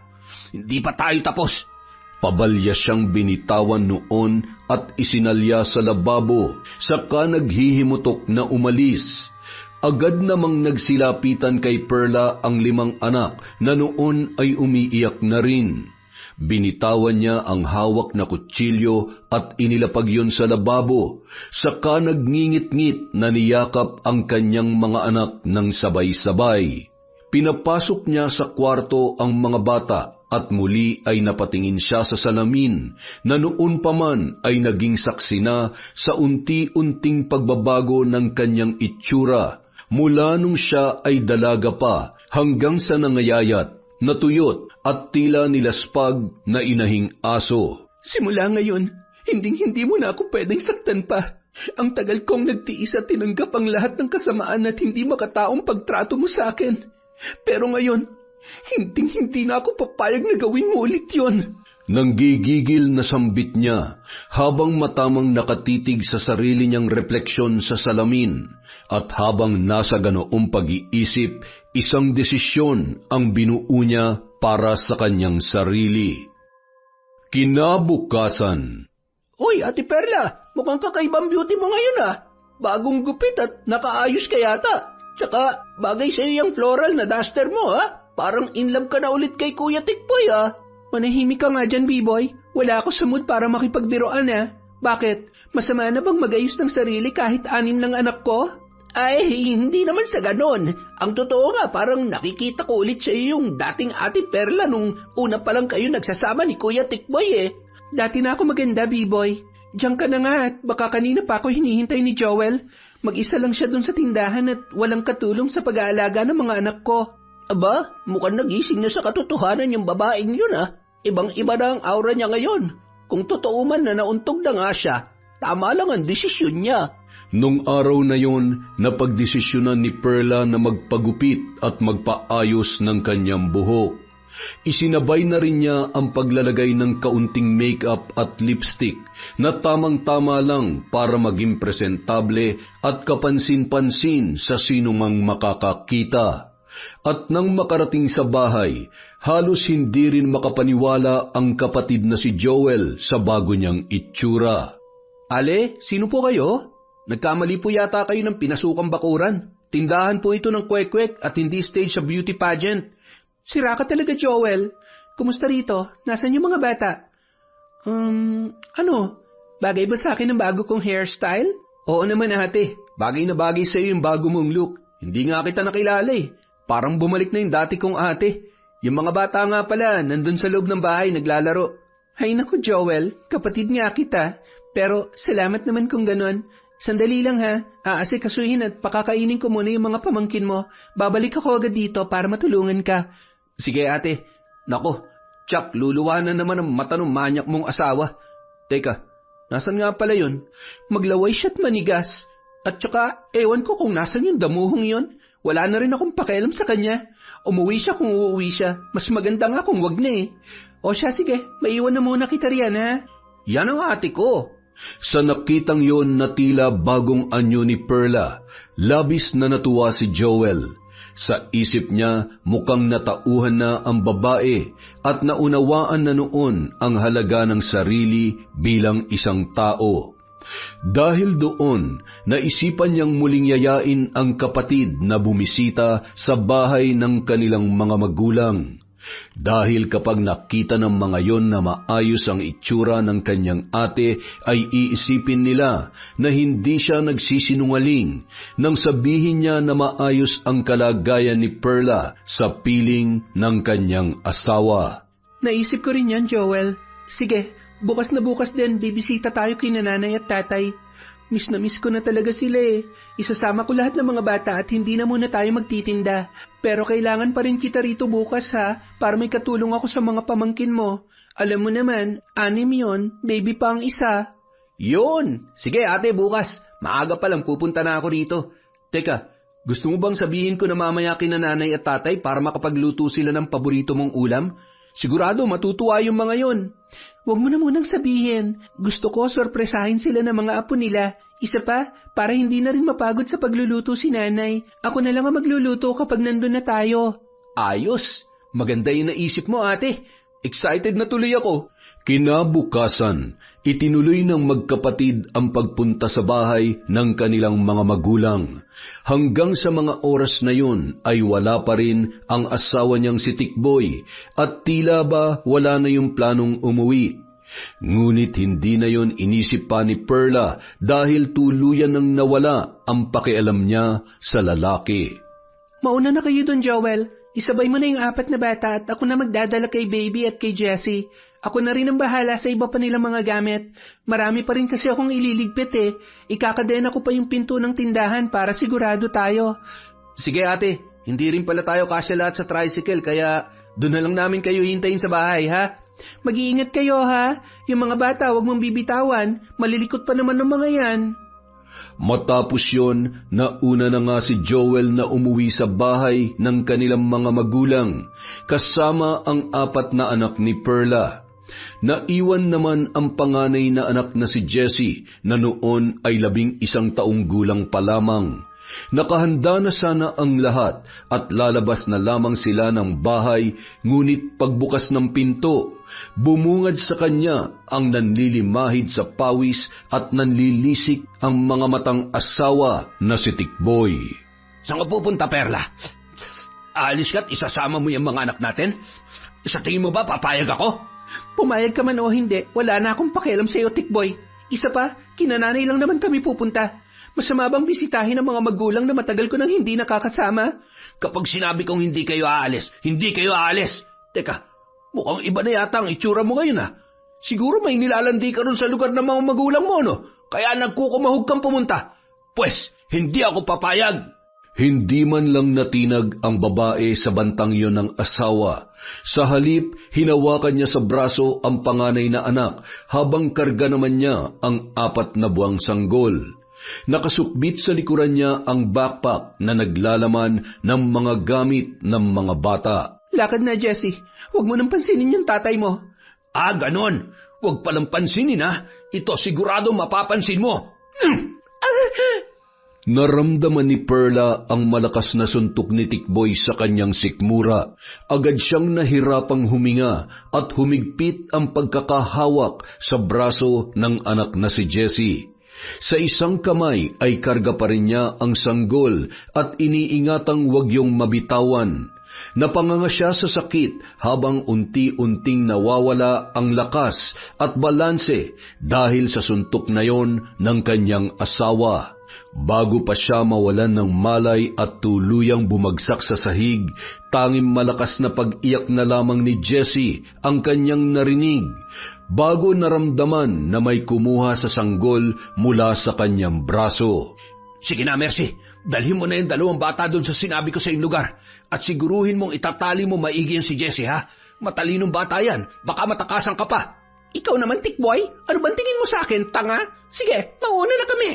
Hindi pa tayo tapos. Pabalya siyang binitawan noon at isinalya sa lababo, saka naghihimutok na umalis. Agad namang nagsilapitan kay Perla ang 5 anak na noon ay umiiyak na rin. Binitawan niya ang hawak na kutsilyo at inilapag yon sa lababo, saka nagngingit-ngit na niyakap ang kanyang mga anak ng sabay-sabay. Pinapasok niya sa kwarto ang mga bata at muli ay napatingin siya sa salamin na noon pa man ay naging saksi na sa unti-unting pagbabago ng kanyang itsura mula nung siya ay dalaga pa hanggang sa nangayayat, natuyot at tila nilaspag na inahing aso. Simula ngayon, hindi mo na ako pwedeng saktan pa. Ang tagal kong nagtiis at tinanggap ang lahat ng kasamaan at hindi makataong pagtrato mo sa akin. Pero ngayon, hindi na ako papayag na gawin mo ulit yon. Nanggigigil na sambit niya habang matamang nakatitig sa sarili niyang refleksyon sa salamin at habang nasa ganoong pag-iisip, isang desisyon ang binuo niya para sa kanyang sarili. Kinabukasan. Uy, Ate Perla, mukhang kakaibang beauty mo ngayon ah. Bagong gupit at nakaayos ka yata. Tsaka bagay sa'yo yung floral na duster mo ha. Parang in love ka na ulit kay Kuya Tikboy ah. Manahimik ka nga dyan, B-boy. Wala ako sa mood para makipagbiroan ah. Bakit? Masama na bang magayos ng sarili kahit 6 ng anak ko? Ay, hindi naman sa ganon. Ang totoo nga, parang nakikita ko ulit sa iyo yung dating Ate Perla nung una pa lang kayo nagsasama ni Kuya Tikboy eh. Dati na ako maganda, B-boy. Diyan ka na nga at baka kanina pa ako hinihintay ni Joel. Mag-isa lang siya dun sa tindahan at walang katulong sa pag-aalaga ng mga anak ko. Aba, mukhang nagising na sa katotohanan yung babaeng yun ah. Ibang-iba na ang aura niya ngayon. Kung totoo man na nauntog na nga siya, tama lang ang desisyon niya. Nung araw na yon, napagdesisyonan ni Perla na magpagupit at magpaayos ng kanyang buhok. Isinabay na rin niya ang paglalagay ng kaunting makeup at lipstick na tamang-tama lang para maging presentable at kapansin-pansin sa sinumang makakakita. At nang makarating sa bahay, halos hindi rin makapaniwala ang kapatid na si Joel sa bago niyang itsura. Ale, sino po kayo? Nagkamali po yata kayo ng pinasukang bakuran. Tindahan po ito ng kwek-kwek at hindi stage sa beauty pageant. Sira ka talaga, Joel. Kumusta rito? Nasaan yung mga bata? Ano? Bagay ba sa akin ang bago kong hairstyle? Oo naman ate. Bagay na bagay sa iyo yung bago mong look. Hindi nga kita nakilala eh. Parang bumalik na yung dati kong ate. Yung mga bata nga pala, nandun sa loob ng bahay naglalaro. Hay naku, Joel. Kapatid nga kita. Pero salamat naman kung ganon. Sandali lang ha, aasikasuhin at pakakainin ko muna yung mga pamangkin mo. Babalik ako agad dito para matulungan ka. Sige ate. Nako, Chuck, luluwa na naman ang mata ng manyak mong asawa. Teka, nasan nga pala yun? Maglaway siya't manigas. At saka, ewan ko kung nasan yung damuhong yun. Wala na rin akong pakialam sa kanya. Umuwi siya kung uuwi siya. Mas maganda nga kung wag na eh. O siya, sige, maiwan na muna kita riyan ha. Yan ang ate ko. Sa nakitang yon na tila bagong anyo ni Perla, labis na natuwa si Joel. Sa isip niya, mukhang natauhan na ang babae at naunawaan na noon ang halaga ng sarili bilang isang tao. Dahil doon, naisipan niyang muling yayain ang kapatid na bumisita sa bahay ng kanilang mga magulang. Dahil kapag nakita ng mga yon na maayos ang itsura ng kanyang ate, ay iisipin nila na hindi siya nagsisinungaling nang sabihin niya na maayos ang kalagayan ni Perla sa piling ng kanyang asawa. Naisip ko rin yan, Joel. Sige, bukas na bukas din, bibisita tayo kina nanay at tatay. Miss na miss ko na talaga sila eh. Isasama ko lahat ng mga bata at hindi na muna tayo magtitinda. Pero kailangan pa rin kita rito bukas ha, para may katulong ako sa mga pamangkin mo. Alam mo naman, 6 yon, baby pa ang isa. Yun! Sige ate, bukas. Maaga pa lang pupunta na ako rito. Teka, Gusto mo bang sabihin ko na mamaya kina nanay at tatay para makapagluto sila ng paborito mong ulam? Sigurado matutuwa yung mga yon. Huwag mo na munang sabihin. Gusto ko sorpresahin sila ng mga apo nila. Isa pa, para hindi na rin mapagod sa pagluluto si nanay. Ako na lang ang magluluto kapag nandun na tayo. Ayos! Maganda yung naisip mo, ate. Excited na tuloy ako. Kinabukasan, itinuloy ng magkapatid ang pagpunta sa bahay ng kanilang mga magulang. Hanggang sa mga oras na yun ay wala pa rin ang asawa niyang si Tikboy at tila ba wala na yung planong umuwi. Ngunit hindi na yun inisip pa ni Perla dahil tuluyan nang nawala ang pakialam niya sa lalaki. Mauna na kayo dun, Joel. Isabay mo na yung 4 na bata at ako na magdadala kay Baby at kay Jessie. Ako na rin ang bahala sa iba pa nilang mga gamit. Marami pa rin kasi akong ililigpit eh. Ikakadena ko pa yung pinto ng tindahan para sigurado tayo. Sige ate, hindi rin pala tayo kasya lahat sa tricycle kaya doon na lang namin kayo hintayin sa bahay ha. Mag-iingat kayo ha. Yung mga bata huwag mong bibitawan. Malilikot pa naman ng mga yan. Matapos yon, nauna na nga si Joel na umuwi sa bahay ng kanilang mga magulang, kasama ang 4 na anak ni Perla. Naiwan naman ang panganay na anak na si Jessie na noon ay 11 taong gulang pa lamang. Nakahanda na sana ang lahat at lalabas na lamang sila ng bahay, ngunit pagbukas ng pinto, bumungad sa kanya ang nanlilimahid sa pawis at nanlilisik ang mga matang asawa na si Tikboy. Saan ka pupunta, Perla? Aalis ka't isasama mo yung mga anak natin? Sa tingin mo ba papayag ako? Pumayag ka man o hindi, wala na akong pakialam sa iyo, Tikboy. Isa pa, kinananay lang naman kami pupunta. Masama bang bisitahin ang mga magulang na matagal ko nang hindi nakakasama? Kapag sinabi kong hindi kayo aalis, hindi kayo aalis. Teka, mukhang iba na yata ang itsura mo ngayon ha. Siguro may nilalandi ka ron sa lugar ng mga magulang mo, no? Kaya nagkukumahog kang pumunta. Pwes, hindi ako papayag. Hindi man lang natinag ang babae sa bantang yon ng asawa. Sa halip, hinawakan niya sa braso ang panganay na anak habang karga naman niya ang 4 na buwang sanggol. Nakasukbit sa likuran niya ang backpack na naglalaman ng mga gamit ng mga bata. Lakad na, Jessie. Huwag mo nang pansinin yung tatay mo. Ah, ganon. Huwag palang pansinin ha. Ito sigurado mapapansin mo. Naramdaman ni Perla ang malakas na suntok ni Tikboy sa kanyang sikmura. Agad siyang nahirapang huminga at humigpit ang pagkakahawak sa braso ng anak na si Jessie. Sa isang kamay ay karga pa rin niya ang sanggol at iniingatang wag yung mabitawan. Napanganga siya sa sakit habang unti-unting nawawala ang lakas at balanse dahil sa suntok na yon ng kanyang asawa. Bago pa siya mawalan ng malay at tuluyang bumagsak sa sahig, tanging malakas na pag-iyak na lamang ni Jessie ang kanyang narinig, bago naramdaman na may kumuha sa sanggol mula sa kanyang braso. Sige na, Mercy. Dalhin mo na yung 2 bata doon sa sinabi ko sa iyong lugar at siguruhin mong itatali mo maigi yan si Jessie, ha? Matalinong bata yan. Baka matakasan ka pa. Ikaw naman, Tikboy. Ano bang tingin mo sa akin, tanga? Sige, mauna na kami.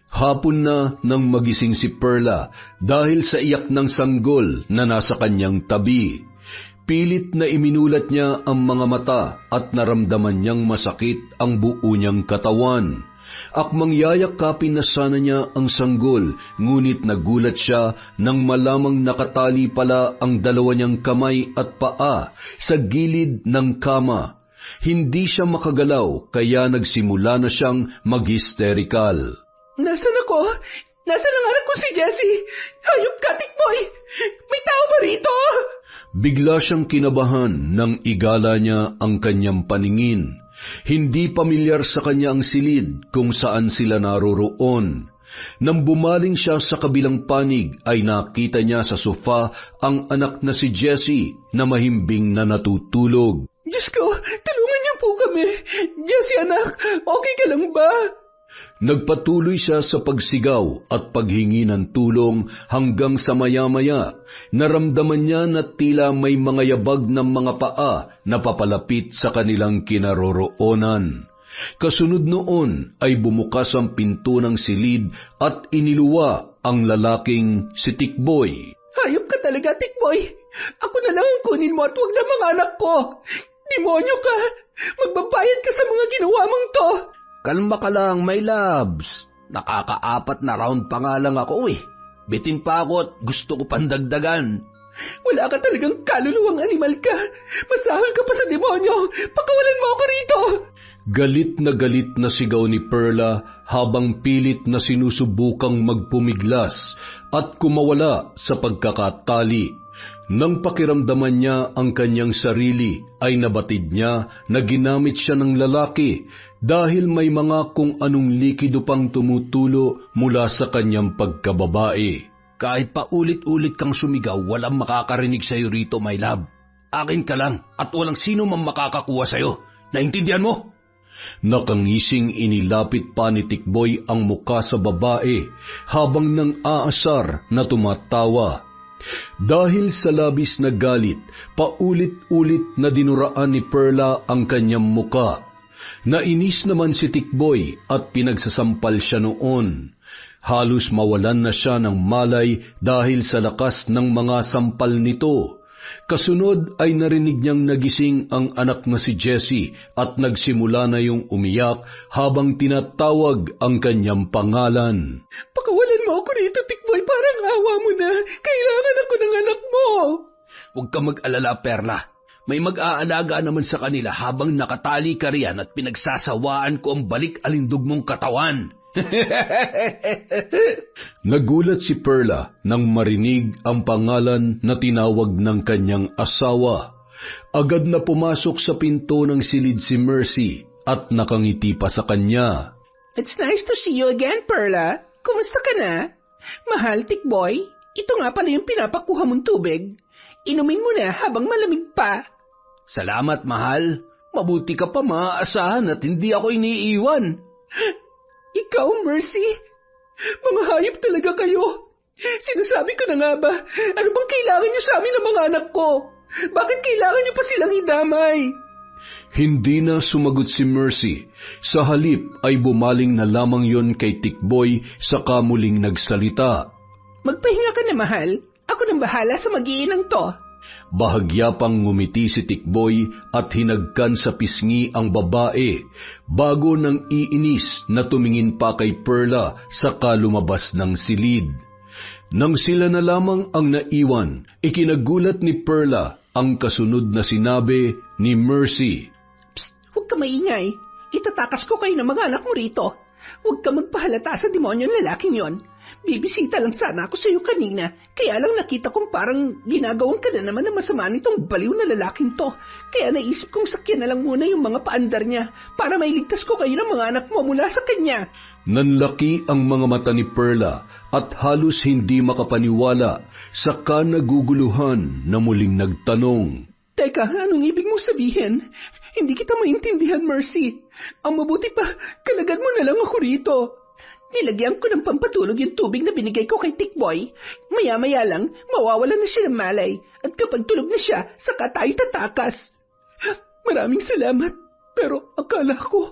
Hapon na nang magising si Perla dahil sa iyak ng sanggol na nasa kanyang tabi. Pilit na iminulat niya ang mga mata at naramdaman niyang masakit ang buo niyang katawan. Akmang yayakapin na sana niya ang sanggol, ngunit nagulat siya nang malamang nakatali pala ang 2 niyang kamay at paa sa gilid ng kama. Hindi siya makagalaw kaya nagsimula na siyang mag-hysterical. Nasaan ako? Nasaan ang anak ko si Jessie? Hayop ka, Tikboy! May tao ba rito? Bigla siyang kinabahan nang igala niya ang kanyang paningin. Hindi pamilyar sa kanya ang silid kung saan sila naroroon. Nang bumaling siya sa kabilang panig ay nakita niya sa sofa ang anak na si Jessie na mahimbing na natutulog. Diyos ko, tulungan niyo po kami. Jessie, anak, okay ka lang ba? Nagpatuloy siya sa pagsigaw at paghingi ng tulong hanggang sa maya-maya naramdaman niya na tila may mga yabag ng mga paa na papalapit sa kanilang kinaroroonan. Kasunod noon ay bumukas ang pinto ng silid at iniluwa ang lalaking si Tikboy. Hayop ka talaga, Tikboy. Ako na lang ang kunin mo at huwag na mga anak ko. Demonyo ka. Magbabayad ka sa mga ginawa mong to. Kalma ka lang, my loves. Nakaka-4 na round pa nga lang ako eh. Bitin pa ako at gusto ko pandagdagan. Wala ka talagang kaluluwang animal ka. Masahol ka pa sa demonyo. Pakawalan mo ako rito. Galit na sigaw ni Perla habang pilit na sinusubukang magpumiglas at kumawala sa pagkakatali. Nang pakiramdaman niya ang kanyang sarili ay nabatid niya na ginamit siya ng lalaki dahil may mga kung anong likido pang tumutulo mula sa kanyang pagkababae. Kahit pa ulit-ulit kang sumigaw, walang makakarinig sa'yo rito, my love. Akin ka lang at walang sino man makakakuha sa'yo. Naintindihan mo? Nakangising inilapit pa ni Tikboy ang muka sa babae habang nang aasar na tumatawa. Dahil sa labis na galit, paulit-ulit na dinuraan ni Perla ang kanyang muka. Nainis naman si Tikboy at pinagsasampal siya noon. Halos mawalan na siya ng malay dahil sa lakas ng mga sampal nito. Kasunod ay narinig niyang nagising ang anak na si Jessie at nagsimula na yung umiyak habang tinatawag ang kanyang pangalan. Pakawalan mo ako rito, Tikboy. Parang awa mo na. Kailangan ako ng anak mo. Huwag ka mag-alala, Perla. May mag-aalaga naman sa kanila habang nakatali ka riyan at pinagsasawaan ko ang balik-alindog mong katawan. Nagulat si Perla nang marinig ang pangalan na tinawag ng kanyang asawa. Agad na pumasok sa pinto ng silid si Mercy at nakangiti pa sa kanya. It's nice to see you again, Perla. Kumusta ka na? Mahal, Tikboy, ito nga pala yung pinapakuha mong tubig. Inumin mo na habang malamig pa. Salamat, mahal. Mabuti ka pa maaasahan at hindi ako iniiwan. Ikaw, Mercy? Mga hayop talaga kayo. Sinasabi ko na nga ba, ano bang kailangan niyo sa amin ng mga anak ko? Bakit kailangan niyo pa silang idamay? Hindi na sumagot si Mercy. Sa halip ay bumaling na lamang yon kay Tikboy saka muling nagsalita. Magpahinga ka na, mahal. Ako nang bahala sa mag-iinang to. Bahagya pang ngumiti si Tikboy at hinagkan sa pisngi ang babae bago nang iinis na tumingin pa kay Perla saka lumabas ng silid. Nang sila na lamang ang naiwan, ikinagulat ni Perla ang kasunod na sinabi ni Mercy. Psst, huwag ka maingay. Itatakas ko kayo ng mga anak mo rito. Huwag ka magpahalata sa demonyong lalaking yon. Bibisita lang sana ako sa iyo kanina, kaya lang nakita kong parang ginagawang ka na naman na masama nitong baliw na lalaking to. Kaya naisip kong sakyan na lang muna yung mga paandar niya para mailigtas ko kayo ng mga anak mo mula sa kanya. Nanlaki ang mga mata ni Perla at halos hindi makapaniwala, saka naguguluhan na muling nagtanong. Teka, anong ibig mong sabihin? Hindi kita maintindihan, Mercy. Ang mabuti pa, kalagad mo na lang ako rito. Nilagyan ko ng pampatulog yung tubig na binigay ko kay Tikboy. Maya-maya lang, mawawalan na siya ng malay. At kapag tulog na siya, saka tayo tatakas. Maraming salamat. Pero akala ko,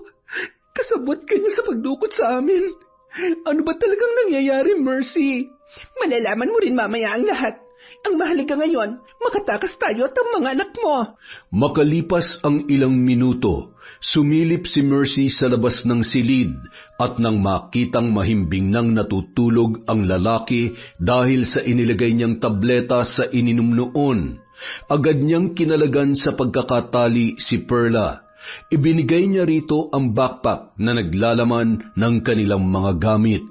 kasabot ka niya sa pagdukot sa amin. Ano ba talagang nangyayari, Mercy? Malalaman mo rin mamaya ang lahat. Ang mahalaga ngayon, makatakas tayo at ang mga anak mo. Makalipas ang ilang minuto, sumilip si Mercy sa labas ng silid at nang makitang mahimbing nang natutulog ang lalaki dahil sa inilagay niyang tableta sa ininom noon, agad niyang kinalagan sa pagkakatali si Perla. Ibinigay niya rito ang backpack na naglalaman ng kanilang mga gamit.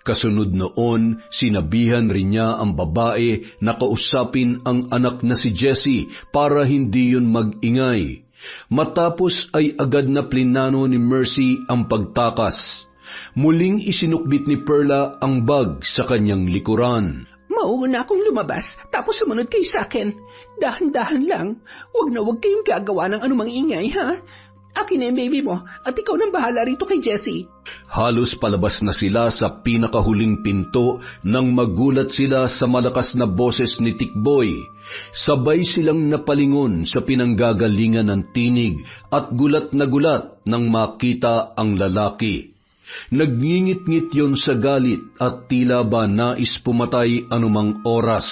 Kasunod noon, sinabihan rin niya ang babae na kausapin ang anak na si Jessie para hindi yun mag-ingay. Matapos ay agad na plinano ni Mercy ang pagtakas. Muling isinukbit ni Perla ang bag sa kanyang likuran. Mauuna akong lumabas, tapos sumunod kayo sa akin. Dahan-dahan lang, wag kayong gagawa ng anumang ingay, ha? Akin na yung baby mo, at ikaw nang bahala rito kay Jessie. Halos palabas na sila sa pinakahuling pinto nang magulat sila sa malakas na boses ni Tikboy. Sabay silang napalingon sa pinanggagalingan ng tinig at gulat na gulat nang makita ang lalaki. Nagngingit-ngit yon sa galit at tila ba nais pumatay anumang oras.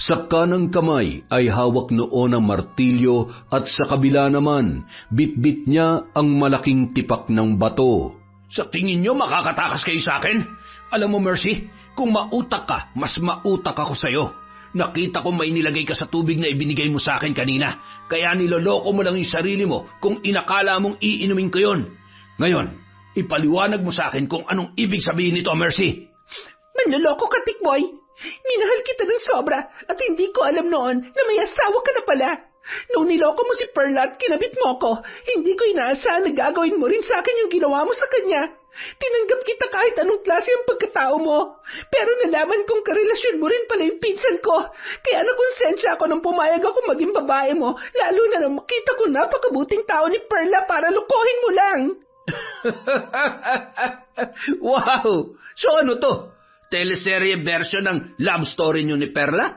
Sa kanang kamay ay hawak noon ang martilyo at sa kabila naman, bitbit niya ang malaking tipak ng bato. Sa tingin nyo makakatakas kayo sa akin? Alam mo, Mercy, kung mautak ka, mas mautak ako sa'yo. Nakita ko may nilagay ka sa tubig na ibinigay mo sa akin kanina, kaya niloloko mo lang yung sarili mo kung inakala mong iinumin ko yon. Ngayon, ipaliwanag mo sa akin kung anong ibig sabihin nito, Mercy. Manloloko ka, Tikboy. Minahal kita ng sobra at hindi ko alam noon na may asawa ka na pala. Nung niloko mo si Perla at kinabit mo ko, hindi ko inaasahan na gagawin mo rin sa akin yung ginawa mo sa kanya. Tinanggap kita kahit anong klase yung pagkatao mo. Pero nalaman kong karelasyon mo rin pala yung pinsan ko. Kaya nakonsensya ako nang pumayag ako maging babae mo, lalo na nang makita ko napakabuting tao ni Perla para lukohin mo lang. Wow! So ano to? Teleserye version ng love story nyo ni Perla?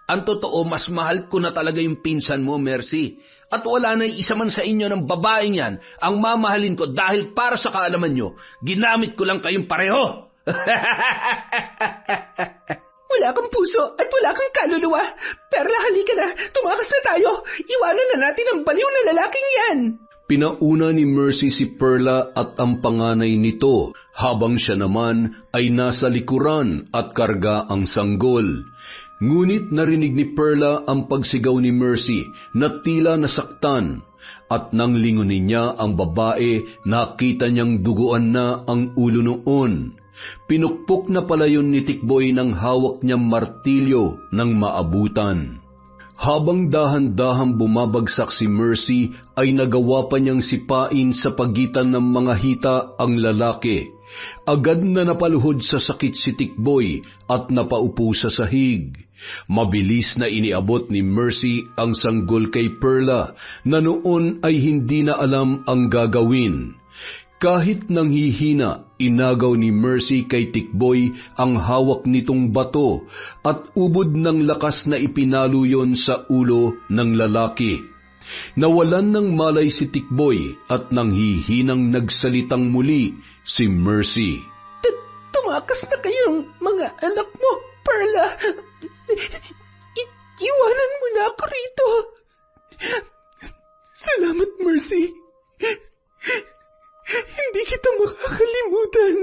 Ang totoo, mas mahal ko na talaga yung pinsan mo, Mercy. At wala na isa man sa inyo ng babaeng yan ang mamahalin ko dahil para sa kaalaman nyo, ginamit ko lang kayong pareho. Wala kang puso at wala kang kaluluwa. Perla, halika na. Tumakas na tayo. Iwanan na natin ang baliw na lalaking yan. Pinauna ni Mercy si Perla at ang panganay nito, habang siya naman ay nasa likuran at karga ang sanggol. Ngunit narinig ni Perla ang pagsigaw ni Mercy na tila nasaktan, at nang lingunin niya ang babae, nakita niyang duguan na ang ulo noon. Pinukpok na pala yun ni Tikboy ng hawak niyang martilyo ng maabutan. Habang dahan-dahang bumabagsak si Mercy, ay nagawa pa niyang sipain sa pagitan ng mga hita ang lalaki. Agad na napaluhod sa sakit si Tikboy at napaupo sa sahig. Mabilis na iniabot ni Mercy ang sanggol kay Perla na noon ay hindi na alam ang gagawin. Kahit nanghihina, inagaw ni Mercy kay Tikboy ang hawak nitong bato at ubod ng lakas na ipinalo yon sa ulo ng lalaki. Nawalan ng malay si Tikboy at nanghihinang nagsalitang muli si Mercy. Tumakas na kayong mga anak mo, Perla. Iwanan mo na ako rito. Salamat, Mercy. Hindi kita makakalimutan.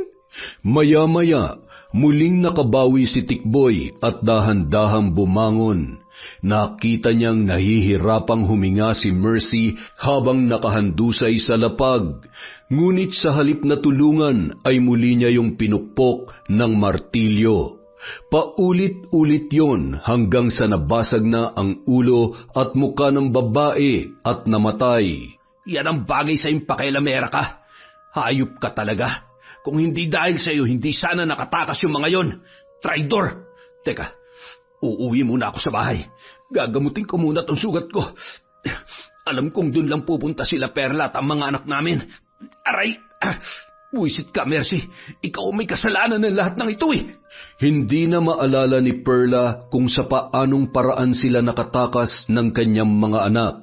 Maya-maya, muling nakabawi si Tikboy at dahan-dahang bumangon. Nakita niyang nahihirapang huminga si Mercy habang nakahandusay sa lapag. Ngunit sa halip na tulungan ay muli niya yung pinukpok ng martilyo. Paulit-ulit yon hanggang sa nabasag na ang ulo at mukha ng babae at namatay. Yan ang bagay sa iyong pakialamera ka. Hayop ka talaga. Kung hindi dahil sa iyo, hindi sana nakatakas yung mga yon. Traidor! Teka, uuwi muna ako sa bahay. Gagamutin ko muna tong sugat ko. Alam kong dun lang pupunta sila Perla at ang mga anak namin. Aray! Buwisit ka, Mercy. Ikaw may kasalanan ng lahat ng ito eh. Hindi na maalala ni Perla kung sa paanong paraan sila nakatakas ng kanyang mga anak.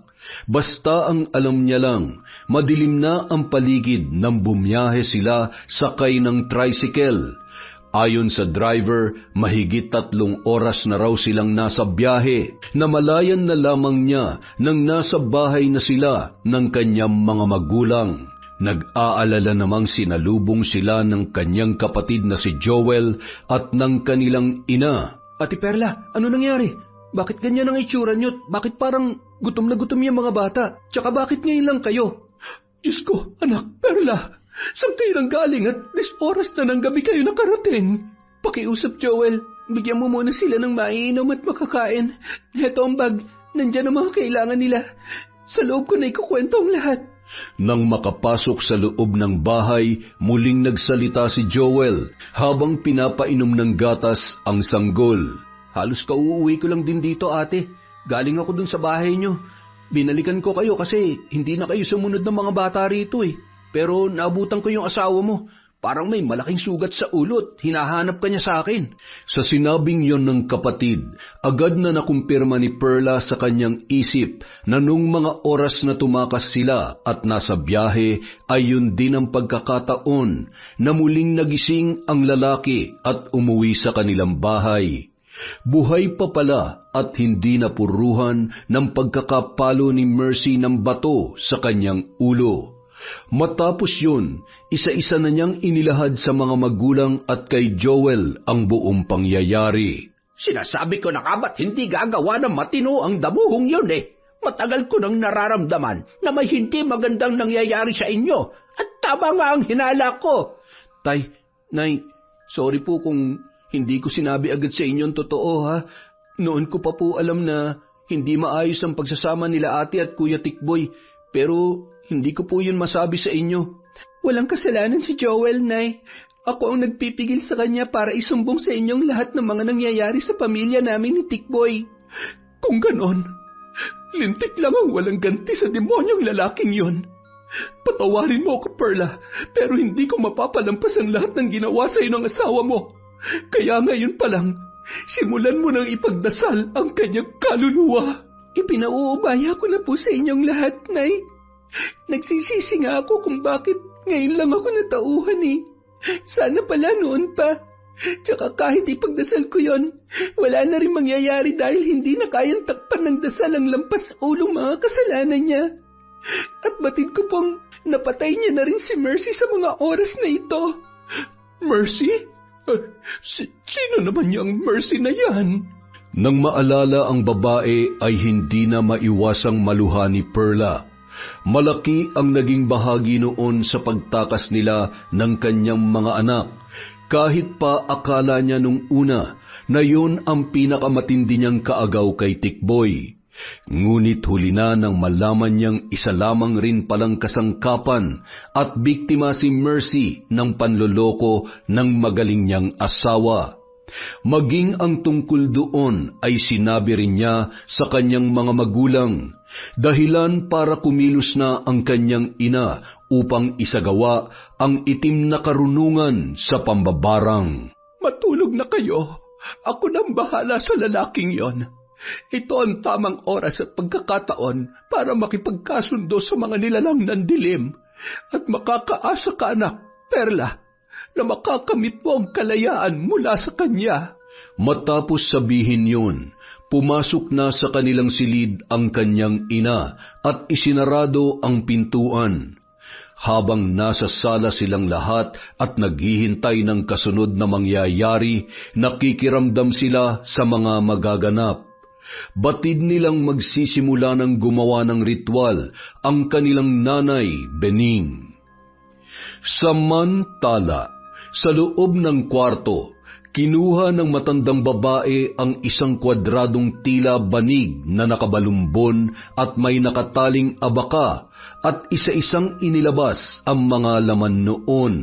Basta ang alam niya lang, madilim na ang paligid nang bumiyahe sila sakay ng tricycle. Ayon sa driver, mahigit 3 oras na raw silang nasa biyahe. Namalayan na lamang niya nang nasa bahay na sila ng kanyang mga magulang. Nag-aalala namang sinalubong sila ng kanyang kapatid na si Joel at ng kanilang ina. Ate Perla, ano nangyari? Bakit ganyan ang itsura niyo? Bakit parang gutom na gutom yung mga bata? Tsaka bakit ngayon lang kayo? Diyos ko, anak, Perla, saan kayo nang galing at 10 oras na ng gabi kayo nakarating? Pakiusap, Joel. Bigyan mo muna sila ng maiinom at makakain. Heto ang bag. Nandyan ang mga kailangan nila. Sa loob ko na ikukwento ang lahat. Nang makapasok sa loob ng bahay, muling nagsalita si Joel habang pinapainom ng gatas ang sanggol. Halos kauuwi ko lang din dito, ate. Galing ako dun sa bahay nyo. Binalikan ko kayo kasi hindi na kayo sumunod ng mga bata rito eh. Pero naabutan ko yung asawa mo. Parang may malaking sugat sa ulo at hinahanap ka niya sa akin. Sa sinabing yon ng kapatid, agad na nakumpirma ni Perla sa kanyang isip na nung mga oras na tumakas sila at nasa biyahe ay yun din ang pagkakataon na muling nagising ang lalaki at umuwi sa kanilang bahay. Buhay pa pala at hindi napuruhan ng pagkakapalo ni Mercy ng bato sa kanyang ulo. Matapos yun, isa-isa na niyang inilahad sa mga magulang at kay Joel ang buong pangyayari. Sinasabi ko na nga ba't hindi gagawa ng matino ang damuhong yun eh. Matagal ko nang nararamdaman na may hindi magandang nangyayari sa inyo at tama nga ang hinala ko. Tay, Nay, sorry po kung hindi ko sinabi agad sa inyo ang totoo ha. Noon ko pa po alam na hindi maayos ang pagsasama nila ate at Kuya Tikboy, pero hindi ko po yun masabi sa inyo. Walang kasalanan si Joel, Nay. Ako ang nagpipigil sa kanya para isumbong sa inyong lahat ng mga nangyayari sa pamilya namin ni Tikboy. Kung ganon, lintik lang ang walang ganti sa demonyong lalaking yon. Patawarin mo ako, Perla, pero hindi ko mapapalampas ang lahat ng ginawa sa iyo ng asawa mo. Kaya ngayon pa lang, simulan mo nang ipagdasal ang kanyang kaluluwa. Ipinauubaya ko na po sa inyong lahat, Nay. Nagsisisi nga ako kung bakit ngayon lang ako natauhan eh. Sana pala noon pa. Tsaka kahit ipagdasal ko yon, wala na rin mangyayari dahil hindi na kayang takpan ng dasal ang lampas ulong mga kasalanan niya. At batid ko pong napatay niya na rin si Mercy sa mga oras na ito. Mercy? Sino naman yung Mercy na yan? Nang maalala ang babae ay hindi na maiwasang maluha ni Perla. Malaki ang naging bahagi noon sa pagtakas nila ng kanyang mga anak, kahit pa akala niya nung una na yun ang pinakamatindi niyang kaagaw kay Tikboy. Ngunit huli na nang malaman niyang isa lamang rin palang kasangkapan at biktima si Mercy ng panloloko ng magaling niyang asawa. Maging ang tungkol doon ay sinabi rin niya sa kanyang mga magulang, dahilan para kumilos na ang kanyang ina upang isagawa ang itim na karunungan sa pambabarang. Matulog na kayo. Ako nang bahala sa lalaking yon. Ito ang tamang oras at pagkakataon para makipagkasundo sa mga nilalang ng dilim at makakaasa ka, anak, Perla, na makakamit mo ang kalayaan mula sa kanya. Matapos sabihin yun, pumasok na sa kanilang silid ang kanyang ina at isinarado ang pintuan. Habang nasa sala silang lahat at naghihintay ng kasunod na mangyayari, nakikiramdam sila sa mga magaganap. Batid nilang magsisimula ng gumawa ng ritual ang kanilang nanay, Bening. Samantala, sa loob ng kwarto, kinuha ng matandang babae ang isang kwadradong tila banig na nakabalumbon at may nakataling abaka at isa-isang inilabas ang mga laman noon.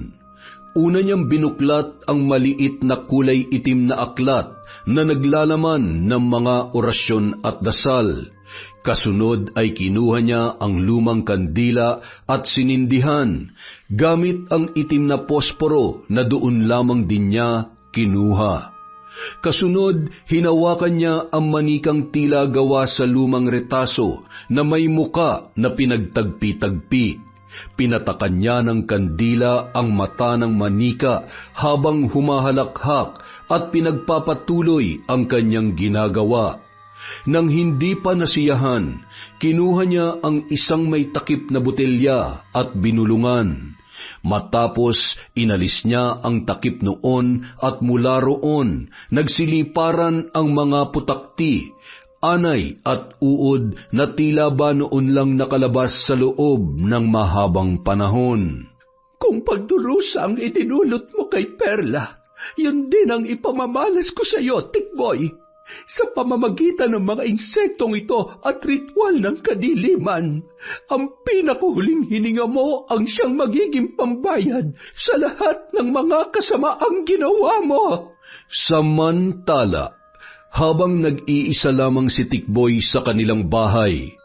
Una niyang binuklat ang maliit na kulay itim na aklat na naglalaman ng mga orasyon at dasal. Kasunod ay kinuha niya ang lumang kandila at sinindihan, gamit ang itim na posporo na doon lamang din niya kinuha. Kasunod, hinawakan niya ang manikang tila gawa sa lumang retaso na may muka na pinagtagpi-tagpi. Pinatakan niya ng kandila ang mata ng manika habang humahalakhak at pinagpapatuloy ang kanyang ginagawa. Nang hindi pa nasiyahan, kinuha niya ang isang may takip na botelya at binulungan. Matapos, inalis niya ang takip noon at mula roon, nagsiliparan ang mga putakti, anay at uod na tila ba noon lang nakalabas sa loob ng mahabang panahon. Kung pagdurusa ang itinulot mo kay Perla, yun din ang ipamamalas ko sa iyo, Tikboy. Sa pamamagitan ng mga insektong ito at ritual ng kadiliman, ang pinakahuling hininga mo ang siyang magiging pambayad sa lahat ng mga kasamaang ginawa mo. Samantala, habang nag-iisa lamang si Tikboy sa kanilang bahay,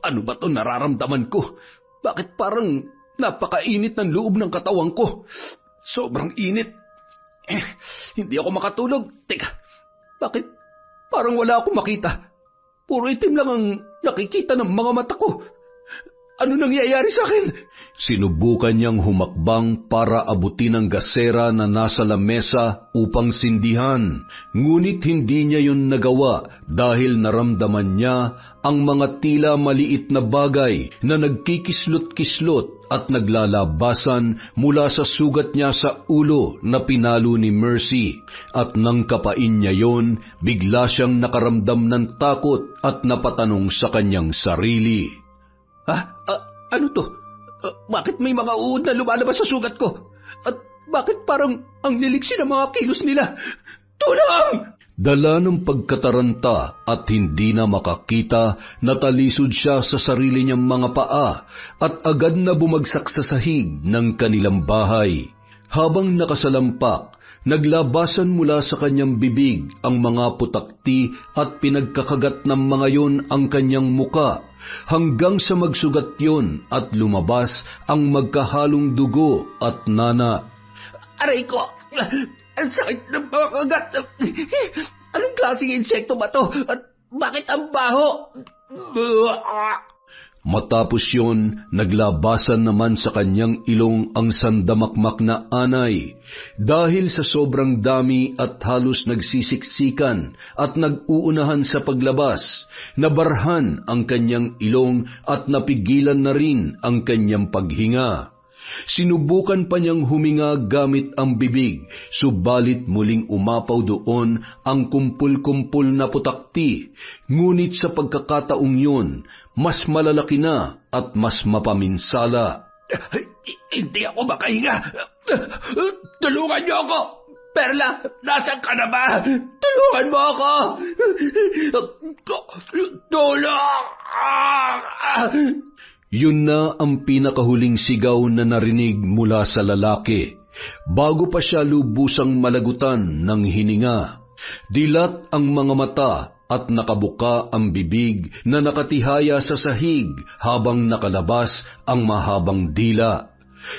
Ano ba to nararamdaman ko? Bakit parang napakainit ng loob ng katawan ko? sobrang init. Hindi ako makatulog. Teka, bakit parang wala akong makita? Puro itim lang ang nakikita ng mga mata ko. Ano nangyayari sa akin? Sinubukan niyang humakbang para abutin ang gasera na nasa lamesa upang sindihan. Ngunit hindi niya yun nagawa dahil naramdaman niya ang mga tila maliit na bagay na nagkikislot-kislot at naglalabasan mula sa sugat niya sa ulo na pinalo ni Mercy. At nang kapain niya yon, bigla siyang nakaramdam ng takot at napatanong sa kanyang sarili. Ano to? Bakit may mga uod na lumalabas sa sugat ko? At bakit parang ang liliksi ng mga kilos nila? Tulong! Dala ng pagkataranta at hindi na makakita, natalisod siya sa sarili niyang mga paa at agad na bumagsak sa sahig ng kanilang bahay. Habang nakasalampak, naglabasan mula sa kanyang bibig ang mga putakti at pinagkakagat ng mga yon ang kanyang muka, hanggang sa magsugat yon at lumabas ang magkahalong dugo at nana. Aray ko! Ang sakit ng mga kagat! Anong klaseng insekto ba to? At bakit ang baho? Matapos yon, naglabasan naman sa kanyang ilong ang sandamakmak na anay. Dahil sa sobrang dami at halos nagsisiksikan at nag-uunahan sa paglabas, nabarhan ang kanyang ilong at napigilan na rin ang kanyang paghinga. Sinubukan pa niyang huminga gamit ang bibig, subalit muling umapaw doon ang kumpul-kumpul na putakti. Ngunit sa pagkakataong yun, mas malalaki na at mas mapaminsala. Hindi ako makahinga. Tulungan niyo ako. Perla, nasan ka na ba? Tulungan mo ako. Tulong! Yun na ang pinakahuling sigaw na narinig mula sa lalaki, bago pa siya lubusang malagutan ng hininga. Dilat ang mga mata at nakabuka ang bibig na nakatihaya sa sahig habang nakalabas ang mahabang dila.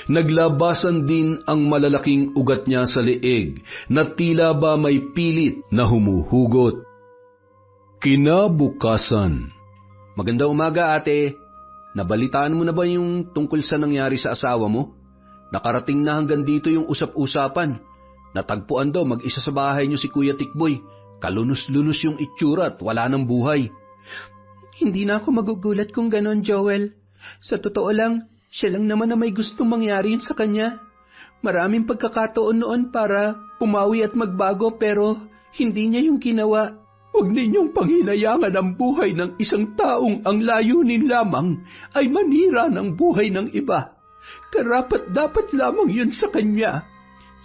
Naglabasan din ang malalaking ugat niya sa leeg na tila ba may pilit na humuhugot. Kinabukasan. Magandang umaga, ate. Nabalitaan mo na ba yung tungkol sa nangyari sa asawa mo? Nakarating na hanggang dito yung usap-usapan. Natagpuan daw mag-isa sa bahay niyo si Kuya Tikboy. Kalunos-lunos yung itsura at wala ng buhay. Hindi na ako magugulat kung ganon, Joel. Sa totoo lang, siya lang naman na may gustong mangyari yun sa kanya. Maraming pagkakataon noon para pumawi at magbago pero hindi niya yung ginawa. Huwag ninyong panghinayangan ang buhay ng isang taong ang layunin lamang ay manira ng buhay ng iba. Karapat-dapat lamang yun sa kanya.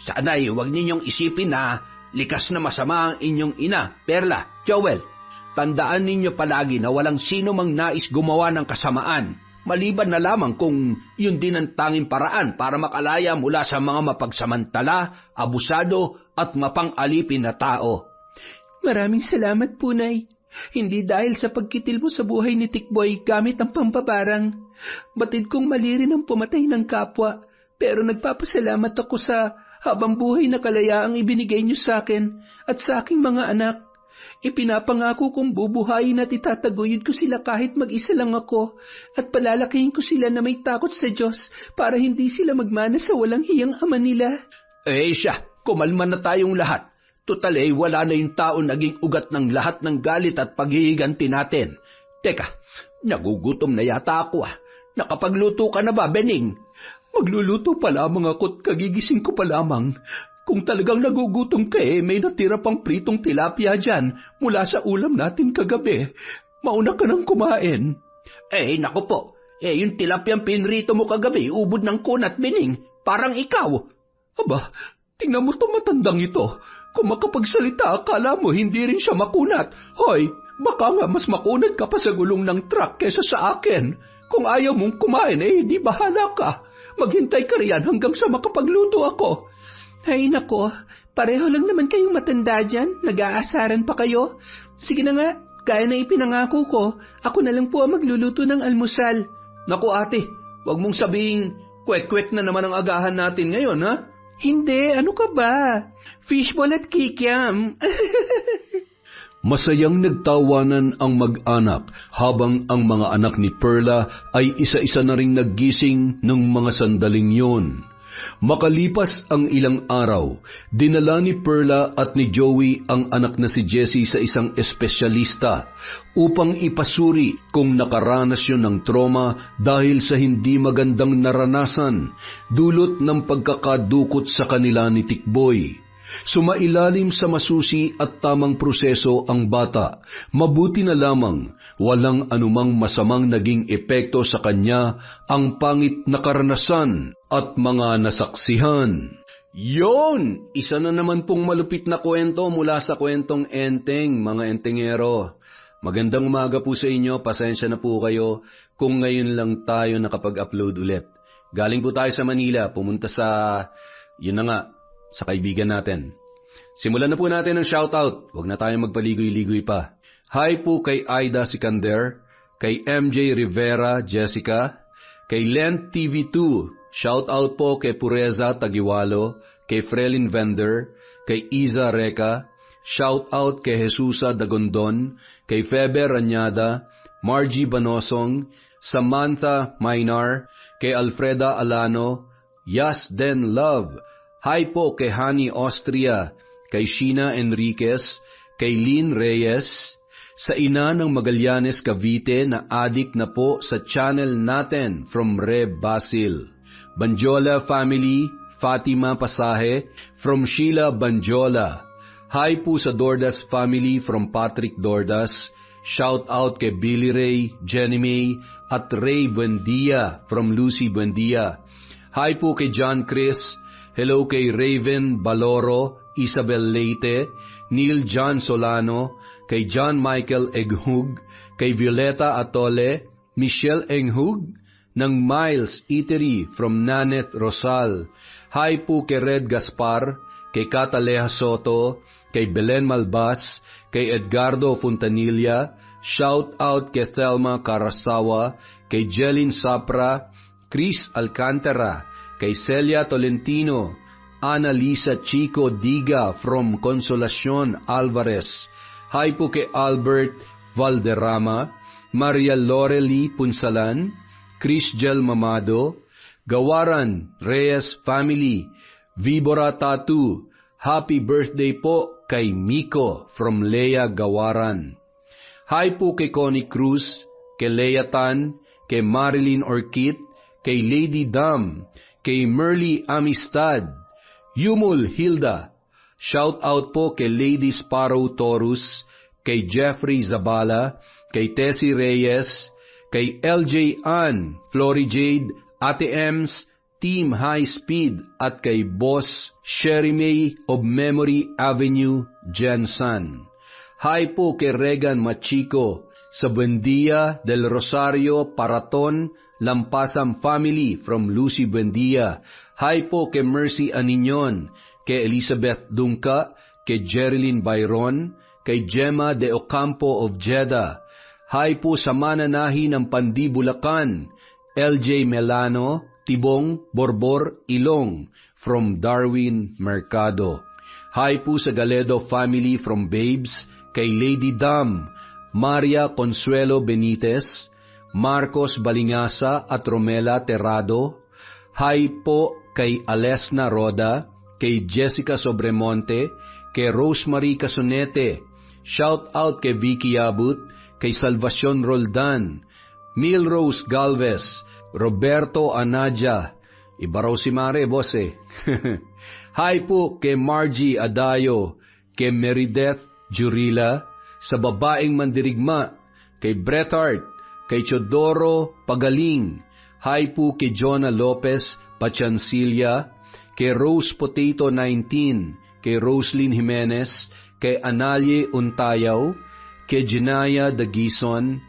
Sana'y huwag ninyong isipin na likas na masama ang inyong ina, Perla, Joel. Tandaan ninyo palagi na walang sino mang nais gumawa ng kasamaan, maliban na lamang kung yun din ang tanging paraan para makalaya mula sa mga mapagsamantala, abusado at mapang-alipin na tao. Maraming salamat po, Nay. Hindi dahil sa pagkitil mo sa buhay ni Tikboy gamit ang pampabarang. Batid kong mali rin ang pumatay ng kapwa, pero nagpapasalamat ako sa habang buhay na kalayaang ibinigay niyo sa akin at sa aking mga anak. Ipinapangako kong bubuhayin at itataguyod ko sila kahit mag-isa lang ako at palalakihin ko sila na may takot sa Diyos para hindi sila magmana sa walang hiyang ama nila. Siya, kumalma na tayong lahat. Tutal wala na yung tao naging ugat ng lahat ng galit at paghihiganti natin. Teka, nagugutom na yata ako. Nakapagluto ka na ba, Bening? Magluluto pa lamang ako at kagigising ko pa lamang. Kung talagang nagugutom ka may natira pang pritong tilapia dyan mula sa ulam natin kagabi. Mauna ka nang kumain. Naku po. Yung tilapiyang pinrito mo kagabi, ubod ng kunat, Bening. Parang ikaw. Aba, tingnan mo itong matandang ito. Kung makapagsalita, akala mo hindi rin siya makunat. Hoy, baka nga mas makunat ka pa sa gulong ng truck kesa sa akin. Kung ayaw mong kumain, di bahala ka. Maghintay ka riyan hanggang sa makapagluto ako. Ay nako, pareho lang naman kayong matanda dyan. Nag-aasaran pa kayo. Sige na nga, gaya na ipinangako ko, ako na lang po ang magluluto ng almusal. Naku ate, wag mong sabihing kwek-kwek na naman ang agahan natin ngayon, ha? Hindi, ano ka ba? Fishball at kikiam. Masayang nagtawanan ang mag-anak habang ang mga anak ni Perla ay isa-isa na ring naggising ng mga sandaling yon. Makalipas ang ilang araw, dinala ni Perla at ni Joey ang anak na si Jessie sa isang espesyalista upang ipasuri kung nakaranas yun ng trauma dahil sa hindi magandang naranasan dulot ng pagkakadukot sa kanila ni Tikboy. Sumailalim sa masusi at tamang proseso ang bata. Mabuti na lamang walang anumang masamang naging epekto sa kanya ang pangit na karanasan at mga nasaksihan. Yon! Isa na naman pong malupit na kwento mula sa kwentong Enteng, mga entengero. Magandang umaga po sa inyo, pasensya na po kayo kung ngayon lang tayo nakapag-upload ulit. Galing po tayo sa Manila, pumunta sa, sa kaibigan natin. Simulan na po natin ang shoutout. Huwag na tayong magpaligoy-ligoy pa. Hi po kay Aida Sikander, kay MJ Rivera Jessica, kay Lent TV2. Shoutout po kay Pureza Tagiwalo, kay Frelin Vender, kay Iza Reka. Shoutout kay Jesusa Dagondon, kay Feber Anyada, Margie Banosong, Samantha Mainar, kay Alfreda Alano, Yas Den Love. Hi po kay Hani Austria, kay Sheena Enriquez, kay Lynn Reyes, sa ina ng Magallanes Cavite na adik na po sa channel natin from Reb Basil. Banjola family, Fatima Pasahe, from Sheila Banjola. Hi po sa Dordas family from Patrick Dordas. Shout out kay Billy Ray, Jenny May, at Ray Buendia from Lucy Buendia. Hi po kay John Chris. Hello kay Raven Baloro, Isabel Leite, Neil John Solano, kay John Michael Eghug, kay Violeta Atole, Michelle Enghug, ng Miles Eatery from Nanet Rosal. Hi po kay Red Gaspar, kay Cataleja Soto, kay Belen Malbas, kay Edgardo Fontanilla. Shout out kay Thelma Carasawa, kay Jeline Sapra, Chris Alcantara, kay Celia Tolentino, Ana Lisa Chico Diga from Consolacion Alvarez. Hi po kay Albert Valderrama, Maria Lorely Punsalan, Chris Gel Mamado, Gawaran Reyes Family, Vibora Tattoo. Happy birthday po kay Miko from Lea Gawaran. Hi po kay Connie Cruz, kay Lea Tan, kay Marilyn Orchid, kay Lady Dam, kay Merly Amistad, Yumul Hilda. Shout out po kay Lady Sparrow Taurus, kay Jeffrey Zabala, kay Tessie Reyes, kay LJ Ann, Flory Jade, Ate Ems, Team High Speed, at kay Boss Sherry May of Memory Avenue, Jensen. Hi po kay Regan Machico, sa Buendia del Rosario, Paraton, Lampasam Family from Lucy Buendia. Hi po kay Mercy Aniñon, kay Elizabeth Dungka, kay Jerilyn Byron, kay Gemma de Ocampo of Jeddah. Hi po sa mananahi ng Pandi Bulacan, LJ Melano, Tibong, Borbor, Ilong from Darwin Mercado. Hi po sa Galedo family from Babes, kay Lady Dam, Maria Consuelo Benitez, Marcos Balingasa at Romela Terrado. Hi po kay Alesna Roda, kay Jessica Sobremonte, kay Rosemary Casonete. Shout out kay Vicky Abut, kay Salvacion Roldan, Milrose Galvez, Roberto Anadia. Iba raw si Mare, boss eh. Hi po kay Margie Adayo, kay Merideth Jurila, sa babaeng mandirigma, kay Bret Hart, kay Chodoro Pagaling. Hi po kay Jonah Lopez Pachancilla, kay Rose Potato 19, kay Roslyn Jimenez, kay Analye Untayaw, kay Jinaya Dagison,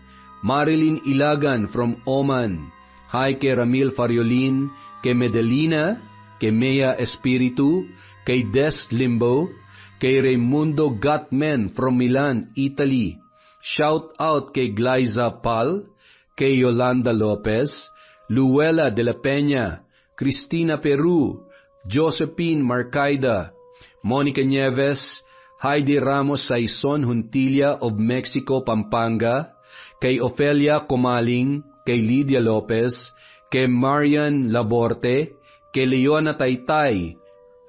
Marilyn Ilagan from Oman. Hi kay Ramil Fariolin, kay Medelina, kay Mea Espiritu, kay Des Limbo, kay Raimundo Gatmen from Milan, Italy. Shout out kay Glyza Pal, kay Yolanda Lopez, Luella de la Peña, Cristina Peru, Josephine Marcaida, Monica Nieves, Heidi Ramos Saison Huntilla of Mexico, Pampanga, kay Ofelia Comaling, kay Lydia Lopez, kay Marian Laborte, kay Leona Taytay,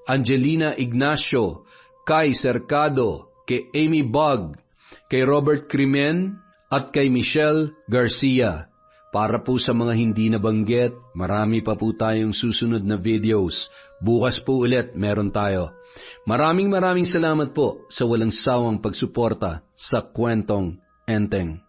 Angelina Ignacio, kay Cercado, kay Amy Bug, kay Robert Crimen, at kay Michelle Garcia. Para po sa mga hindi nabanggit, marami pa po tayong susunod na videos. Bukas po ulit meron tayo. Maraming salamat po sa walang sawang pagsuporta sa Kwentong Enteng.